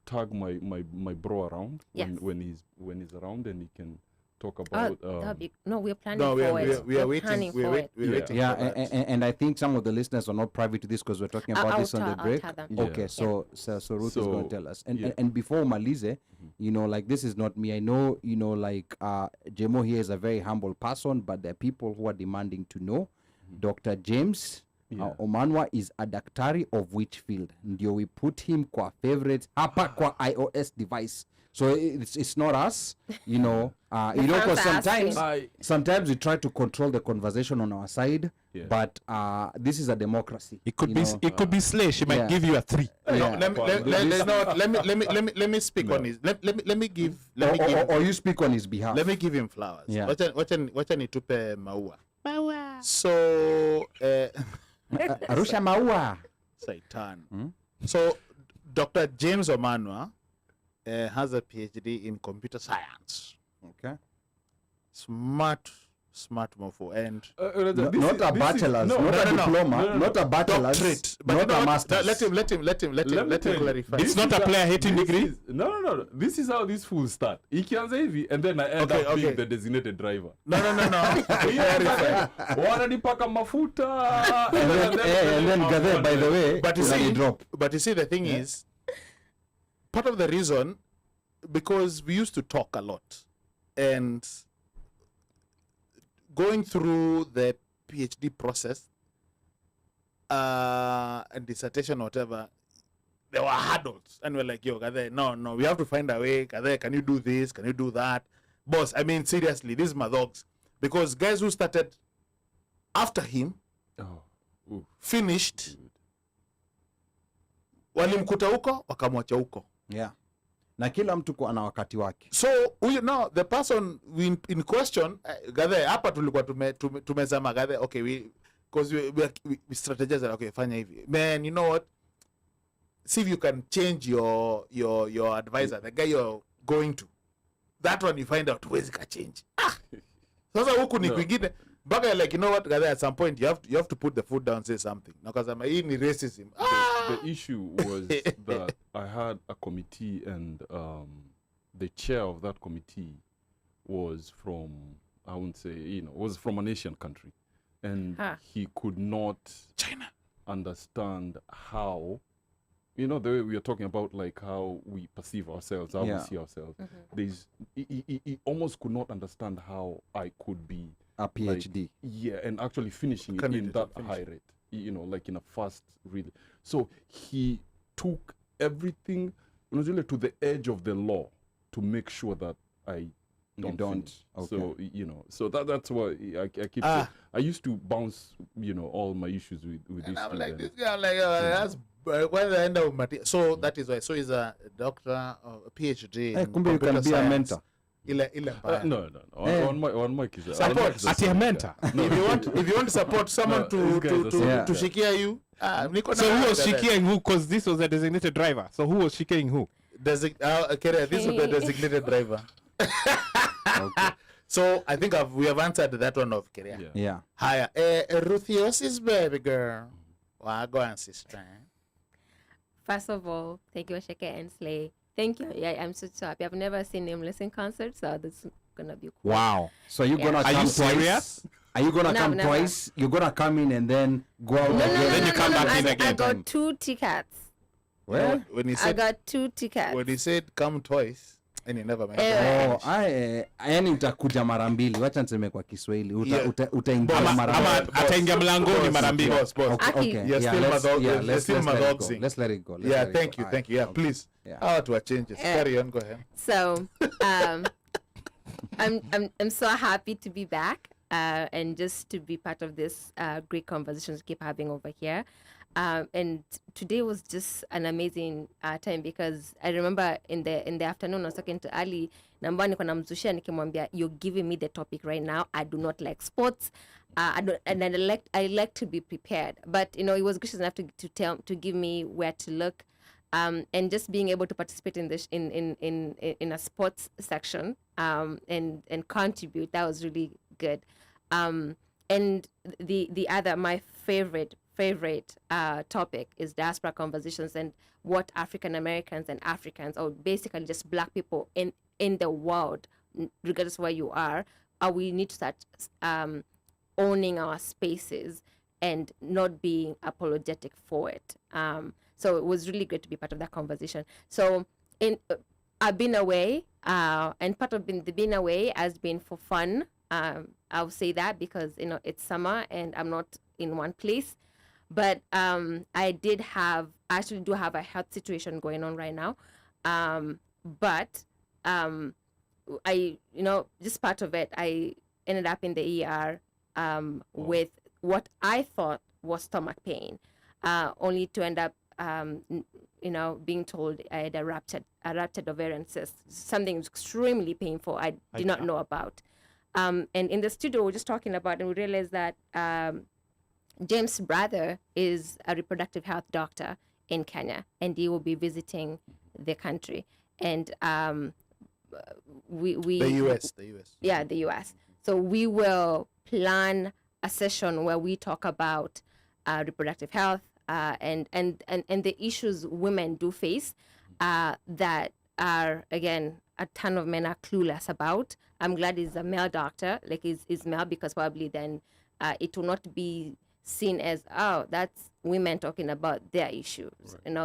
tag my bro around Yes. when he's around, and he can talk Oh, about. that'd be, no, we're planning No, we for it. are We're waiting. planning We're for wait- it. we're waiting. Yeah, for that. and I think some of the listeners are not privy to this because we're talking about I'll this on the tell- I'll break. tell them. Yeah. Okay, so Ruth is going to So, tell us. And yeah. and before Malize, you know, like, this is not me. I know, you know, like, Jemo here is a very humble person, but there are people who are demanding to know. Dr. James Yeah. Omanwa is a daktari of which field? Ndio we put him kwa favorite hapa kwa iOS device. So it's not us, you know. You know, because fans are asking. sometimes we try to control the conversation on our side, Yeah. but this is a democracy. It could you be know. it could be Slay. She might Yeah. give you a 3. Yeah. Let me speak on his. Let me give. Or you speak on his behalf. Let me give him flowers. Yeah. Wacha nitupe maua. So Arusha Maua. Saitan. So Dr. James Omanwa has a PhD in computer science. Okay. Smart mofo, and Not a bachelor's, not a diploma, not a bachelor's, doctorate. But not you know a what? master's. Let him tell you, clarify. It's not a player hating degree. No. This is how these fools start. Ikianza hivi, and then I end Okay, up being okay. the designated driver. No. Wananipaka mafuta. And then Gathe, by the way, But you unani see, drop. the thing is, part of the reason, because we used to talk a lot, and going through the PhD process, and dissertation, whatever, there were hurdles, and we're like, yo, Gathe, no, we have to find a way. Gathe, can you do this? Can you do that? Boss, I mean, seriously, these are my dogs, because guys who started after him Oh, finished, walimkuta huko wakamwacha huko. Yeah. Na kila mtu kwa ana wakati wake. So now the person in question, Gathe, hapa tulikuwa tumezama Gathe, okay, because we strategize, okay, fanya hivi, man, you know what, see if you can change your advisor, the guy you're going to, that one you find out huwezi ka change. Sasa huku ni kwingine mpaka, like, you know what, Gathe, at some point you have to put the foot down, say something. Na kazama hii ni racism. the issue was that I had a committee, and the chair of that committee was from, I wouldn't say, was from an Asian country, and he could not China understand how, the way we are talking about, like, how we perceive ourselves, how we see ourselves. He almost could not understand how I could be A PhD. and actually finishing it in that high rate, like in a fast, really. So he took everything, to the edge of the law to make sure that I don't. Finish. Okay. So that's why I keep saying, I used to bounce, all my issues with and this. I'm like, this guy, like, that's when the end of material. So that is why. So he's a doctor, a PhD. Hey, in kumbe you can computer be a science. mentor. No. OneMic is Support. Ati a mentor. If you want to support someone these guys are to shikia you, niko So na- who was shikiing who? Because this was a designated driver. So who was shikiing who? This is the designated driver. Okay. So I think we have answered that one of Keria. Yeah. Yeah. Higher. Ruthiosis, baby girl. Go and sister. First of all, thank you, Sheke and Slay. Thank you. Yeah, I'm so happy. I've never seen Nameless in concert, so this is gonna be cool. Wow. So you're gonna Are come you twice? serious? Are you gonna No, come never. twice? You're gonna come in and then go out No, again? Then you come back in I again. got 2 tickets. Well, When he I said got 2 tickets. when he said come twice, and he never mentioned. Eh, yani utakuja mara mbili. Wacha niseme kwa Kiswahili. Yeah. Utaingia Ama mara mbili. ataingia mlangoni mara mbili. Boss. Aki. Okay. You're Yeah, still let's my dog. yeah, You're let's still my let it dog go. sing. Let's let it go. Let's Yeah, let it thank go. you, thank you. Yeah, Okay. please. Yeah. How to change it? Carry on. Go ahead. So, I'm so happy to be back and just to be part of this great conversations we keep having over here. And today was just an amazing time because I remember in the afternoon I was talking to Ali namba niko namzushia nikimwambia you're giving me the topic right now. I do not like sports. I like to be prepared. But he was gracious enough to give me where to look. And just being able to participate in this in a sports section and contribute, that was really good. And the other, my favorite favorite topic is diaspora conversations and what African Americans and Africans, or basically just Black people in the world, regardless where you are, we need to start owning our spaces and not being apologetic for it. So it was really great to be part of that conversation. So I've been away, and part of being away has been for fun. I'll say that because it's summer and I'm not in one place. But I actually do have a health situation going on right now. But just part of it, I ended up in the ER with what I thought was stomach pain, only to end up, being told I had a ruptured ovarian cyst, something extremely painful I did not know about. And in the studio, we're just talking about, and we realized that James' brother is a reproductive health doctor in Kenya, and he will be visiting the country. And the US. Yeah, the US. So we will plan a session where we talk about reproductive health and the issues women do face that are, again, a ton of men are clueless about. I'm glad he's a male doctor, like he's male, because probably then it will not be seen as, oh, that's women talking about their issues. Right.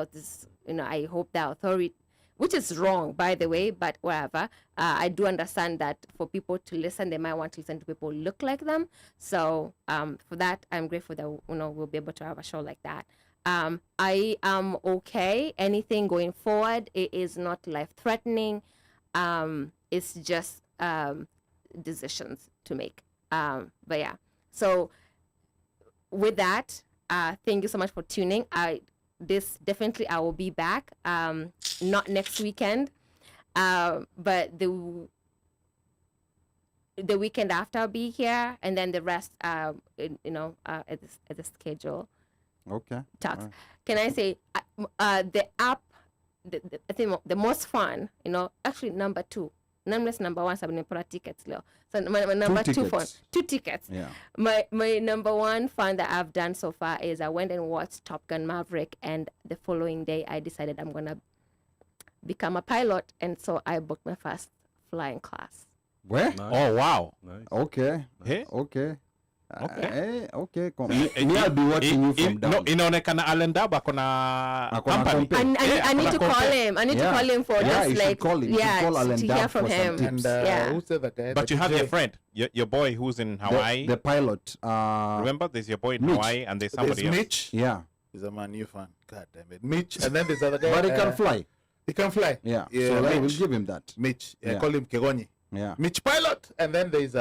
I hope the authority, which is wrong, by the way, but whatever. I do understand that for people to listen, they might want to listen to people who look like them. So for that, I'm grateful that we'll be able to have a show like that. I am okay. Anything going forward, it is not life-threatening. It's just decisions to make. But yeah, so with that, thank you so much for tuning. I will be back. Not next weekend, but the weekend after I'll be here, and then the rest, at the schedule. Okay. Talks. Right. Can I say the app? I think the most fun, actually number 2. Nameless number 1 sababu nimepata tickets leo. So my number 2 fun. 2 tickets. Yeah. My number 1 fun that I've done so far is I went and watched Top Gun Maverick, and the following day I decided I'm gonna become a pilot, and so I booked my first flying class. Where? Nice. Oh wow. Nice. Okay. Hey? Okay. Okay. Okay. Me, I'll be watching you from down. No, inaonekana Alendaba kuna company. I need to call him. I need to call him for just like call him. to hear from him. And who said that guy? But you have your friend, your boy who's in Hawaii. The pilot. Remember, there's your boy in Mitch. Hawaii, and there's somebody else. Mitch. Yeah. He's a Man U fan. God damn it. Mitch. And then there's other guy. But he can fly. He can fly. Yeah. Yeah, So Mitch. we'll give him that. Mitch. I Yeah. call him Kegonyi. Yeah. Mitch Pilot. And then there's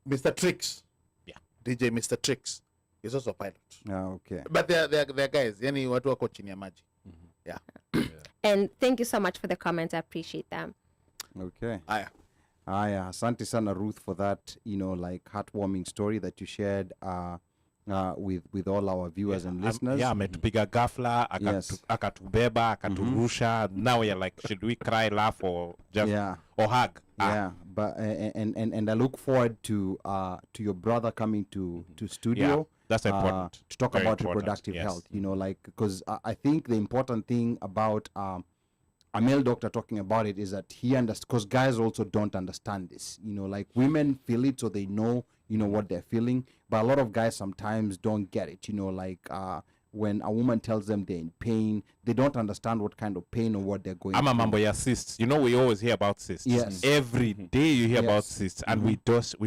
Mr. Tricks. Yeah. DJ Mr. Tricks. He's also a pilot. Yeah. Okay. But they're guys. Yani watu wako chini ya maji. Yeah. And thank you so much for the comments. I appreciate them. Okay. Aya. Asante sana Ruth for that, heartwarming story that you shared with all our viewers and listeners. Ametupiga ghafla, akatubeba, akaturusha. Now you're like, should we cry, laugh, or just or hug? Yeah, but and I look forward to your brother coming to studio. Yeah, that's important. To talk Very about important, reproductive yes. health. Because I think the important thing about a male doctor talking about it is that he understands, because guys also don't understand this. Women feel it, so they know what they're feeling, but a lot of guys sometimes don't get it. When a woman tells them they're in pain, they don't understand what kind of pain or what they're going through. I'm a mambo ya cysts. We always hear about cysts. Yes. Every day you hear about cysts, and we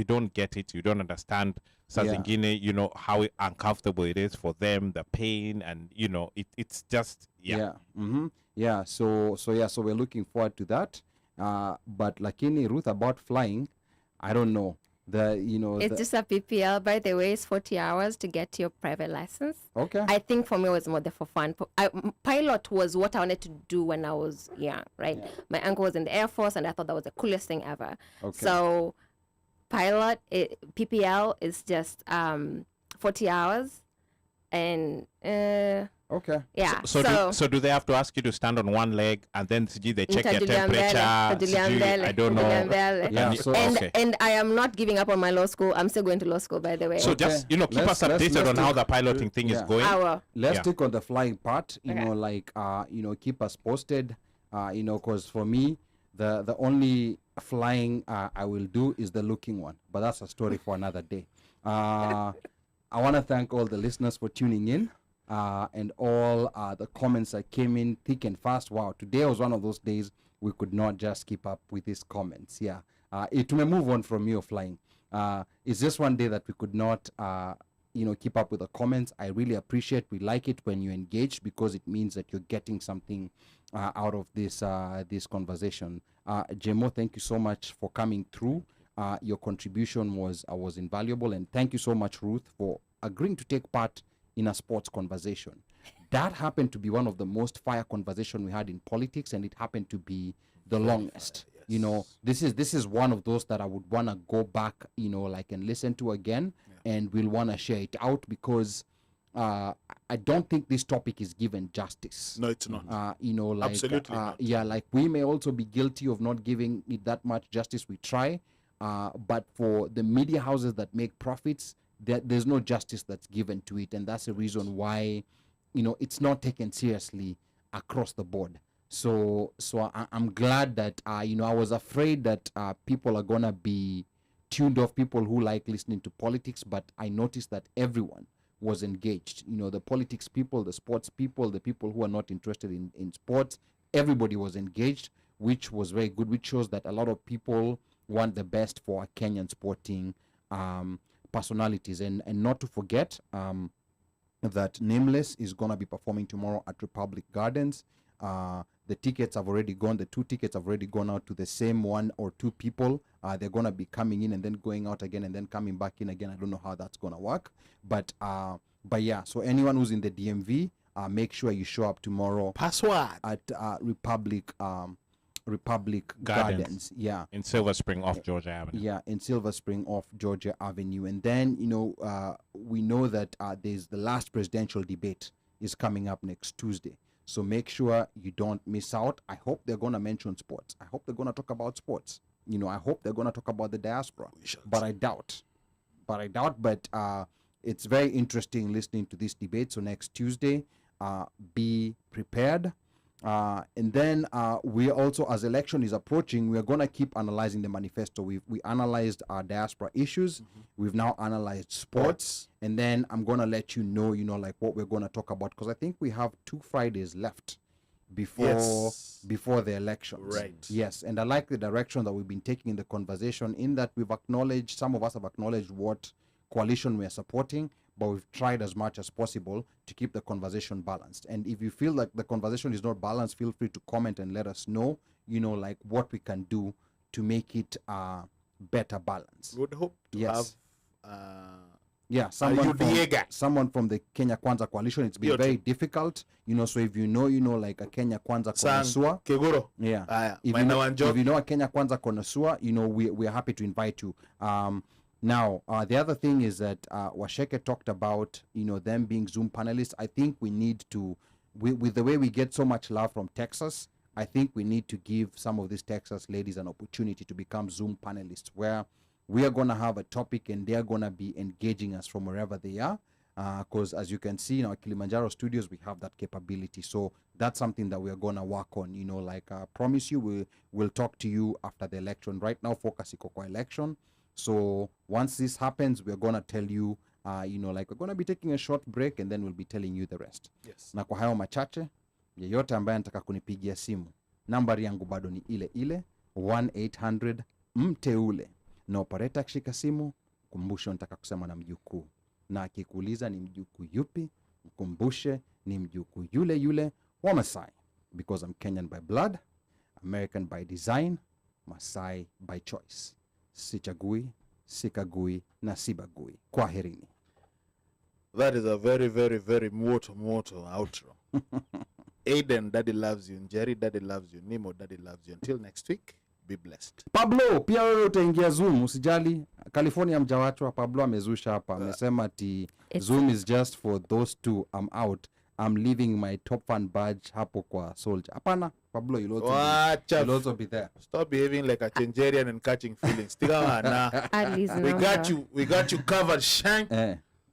don't get it. You don't understand. Sazingine, how uncomfortable it is for them, the pain, and it's just Yeah. So we're looking forward to that. But lakini Ruth, about flying, I don't know. It's just a PPL, by the way. It's 40 hours to get your private license. Okay. I think for me it was more for fun. Pilot was what I wanted to do when I was young, right? Yeah. My uncle was in the Air Force, and I thought that was the coolest thing ever. Okay. So pilot, PPL is just 40 hours, and Okay. Yeah. So do they have to ask you to stand on one leg and then they check your temperature? I don't know. Yeah. So and I am not giving up on my law school. I'm still going to law school, by the way. So just keep us updated on how the piloting thing is going. I will. Let's stick on the flying part. You know, like keep us posted. Because for me, the only flying I will do is the looking one, but that's a story for another day. I want to thank all the listeners for tuning in. And all the comments that came in thick and fast. Wow, today was one of those days we could not just keep up with these comments. Yeah, it may move on from you flying. It's just one day that we could not, keep up with the comments. I really appreciate. We like it when you engage because it means that you're getting something out of this conversation. Jemo, thank you so much for coming through. Your contribution was invaluable, and thank you so much, Ruth, for agreeing to take part in a sports conversation. That happened to be one of the most fire conversation we had in politics, and it happened to be the longest. Fire, yes. You know, this is one of those that I would want to go back, and listen to again, and we'll want to share it out because I don't think this topic is given justice. No, it's not. Absolutely not. Yeah, like we may also be guilty of not giving it that much justice. We try, but for the media houses that make profits, there's no justice that's given to it, and that's the reason why it's not taken seriously across the board. So I'm glad that I was afraid that people are gonna be tuned off, people who like listening to politics, but I noticed that everyone was engaged. The politics people, the sports people, the people who are not interested in sports, everybody was engaged, which was very good, which shows that a lot of people want the best for a Kenyan sporting personalities. And not to forget that Nameless is going to be performing tomorrow at Republic Gardens. The tickets have already gone. The 2 tickets have already gone out to the same 1 or 2 people. They're going to be coming in and then going out again and then coming back in again. I don't know how that's going to work. But yeah, so anyone who's in the DMV, make sure you show up tomorrow. Password. At Republic Gardens. Yeah, in Silver Spring off Georgia Avenue. Yeah, in Silver Spring off Georgia Avenue. And then we know that there's the last presidential debate is coming up next Tuesday, so make sure you don't miss out. I hope they're going to mention sports. I hope they're going to talk about sports. I hope they're going to talk about the diaspora, but I doubt. But it's very interesting listening to this debate. So next Tuesday, be prepared. And then we also, as election is approaching, we are going to keep analyzing the manifesto. We analyzed our diaspora issues. We've now analyzed sports. And then I'm going to let you know, like what we're going to talk about, because I think we have 2 Fridays left before the elections. Right. Yes, and I like the direction that we've been taking in the conversation, in that we've acknowledged, some of us have acknowledged what coalition we are supporting, but we've tried as much as possible to keep the conversation balanced. And if you feel like the conversation is not balanced, feel free to comment and let us know, like what we can do to make it better balance. We would hope to have someone from the Kenya Kwanza coalition. It's been very difficult, so if like a Kenya Kwanza connoisseur, if you know a Kenya Kwanza connoisseur, we are happy to invite you. Now, the other thing is that Washeke talked about, them being Zoom panelists. I think we need to, with the way we get so much love from Texas, I think we need to give some of these Texas ladies an opportunity to become Zoom panelists, where we are going to have a topic and they are going to be engaging us from wherever they are. Because as you can see in our Kilimanjaro studios, we have that capability. So that's something that we are going to work on. Like I promise you, we'll talk to you after the election. Right now, focus iko kwa election. So once this happens, we're going to tell you, like we're going to be taking a short break and then we'll be telling you the rest. Yes. Na kwa hayo machache, yeyote ambaye anataka kunipigia simu, nambari yangu bado ni ile 1-800 mteule. Na operator akishika simu, kumbushe nataka kusema na mjukuu. Na akikuuliza ni mjukuu yupi, mkumbushe ni mjukuu yule wa Masai. Because I'm Kenyan by blood, American by design, Masai by choice. Sichagui, sikagui, na sibagui. Kwaherini. That is a very, very, very moto outro. Aiden, daddy loves you. Jerry, daddy loves you. Nemo, daddy loves you. Until next week, be blessed. Pablo, pia wewe utaingia Zoom, usijali. California mjawachwa, Pablo amezusha hapa. Amesema ati Zoom is just for those two. I'm out. I'm leaving my top fan badge hapo kwa soldier. Hapana, Pablo, you'll also be there. Stop behaving like a Nigerian and catching feelings. Ali's we got you covered, Shank.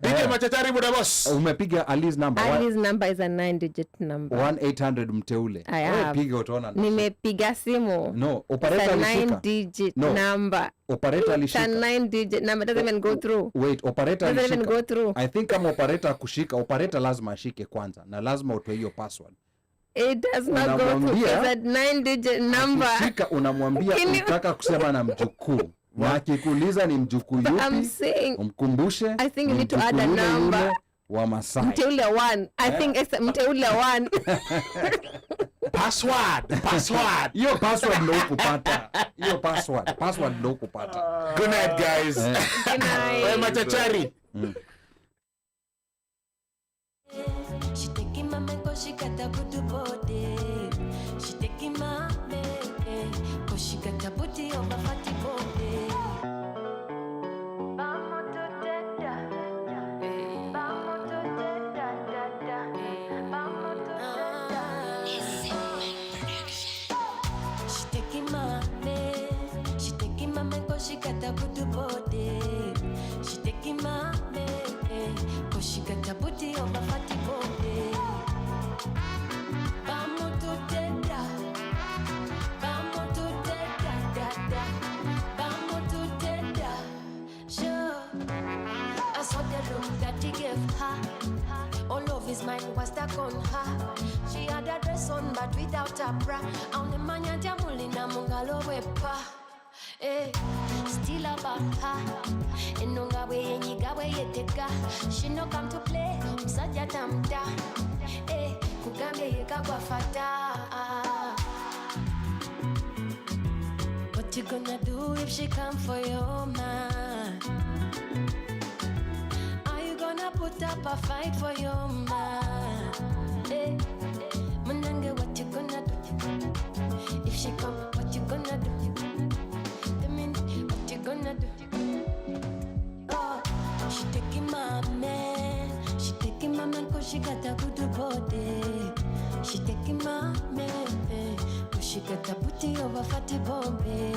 DJ Machachari buda boss. Umepiga Ali's number. Ali's number is a 9-digit number. 1-800 mteule. I have. Piga utaona. Nimepiga simu. No, operator alishika. 9-digit number. Operator alishika. It's a 9-digit number. Doesn't even go through. Wait, operator alishika. Doesn't even go through. I think kama operator kushika, operator lazima ashike kwanza na lazima utoe hiyo password. It does not go through. It's a 9-digit number. Akishika unamwambia unataka kusema na mjukuu. Na akikuuliza ni mjukuu yupi, umkumbushe. I think you need to add a number. Wa Masai. Mteule 1. I think it's mteule 1. Password. Hiyo password ndio ukupata. Hiyo password ndio ukupata. Good night, guys. Good night. Wewe Machachari. She taking my man cause she got a good body. She taking my man cause she got a booty of a fatty body. She taking my man cause she got a good body. She taking my man cause she got a booty of a fatty body. Vamos to teta, vamos to teta. Sure, I saw the look that he gave her. All of his mind was stuck on her. She had a dress on but without a bra. Aune manya jamuli na mungalo wepa. Still about her. Enonga we yenyiga we yeteka. She no come to play. Msaja tamta. Kugambe yeka kwa fata. What you gonna do if she come for your man? Are you gonna put up a fight for your man? Manange, what you gonna do? If she come, what you gonna do? What you gonna do? Oh, she taking my man. She taking my man cause she got a good body. She taking my man cause she got a booty of a fatty Bombay.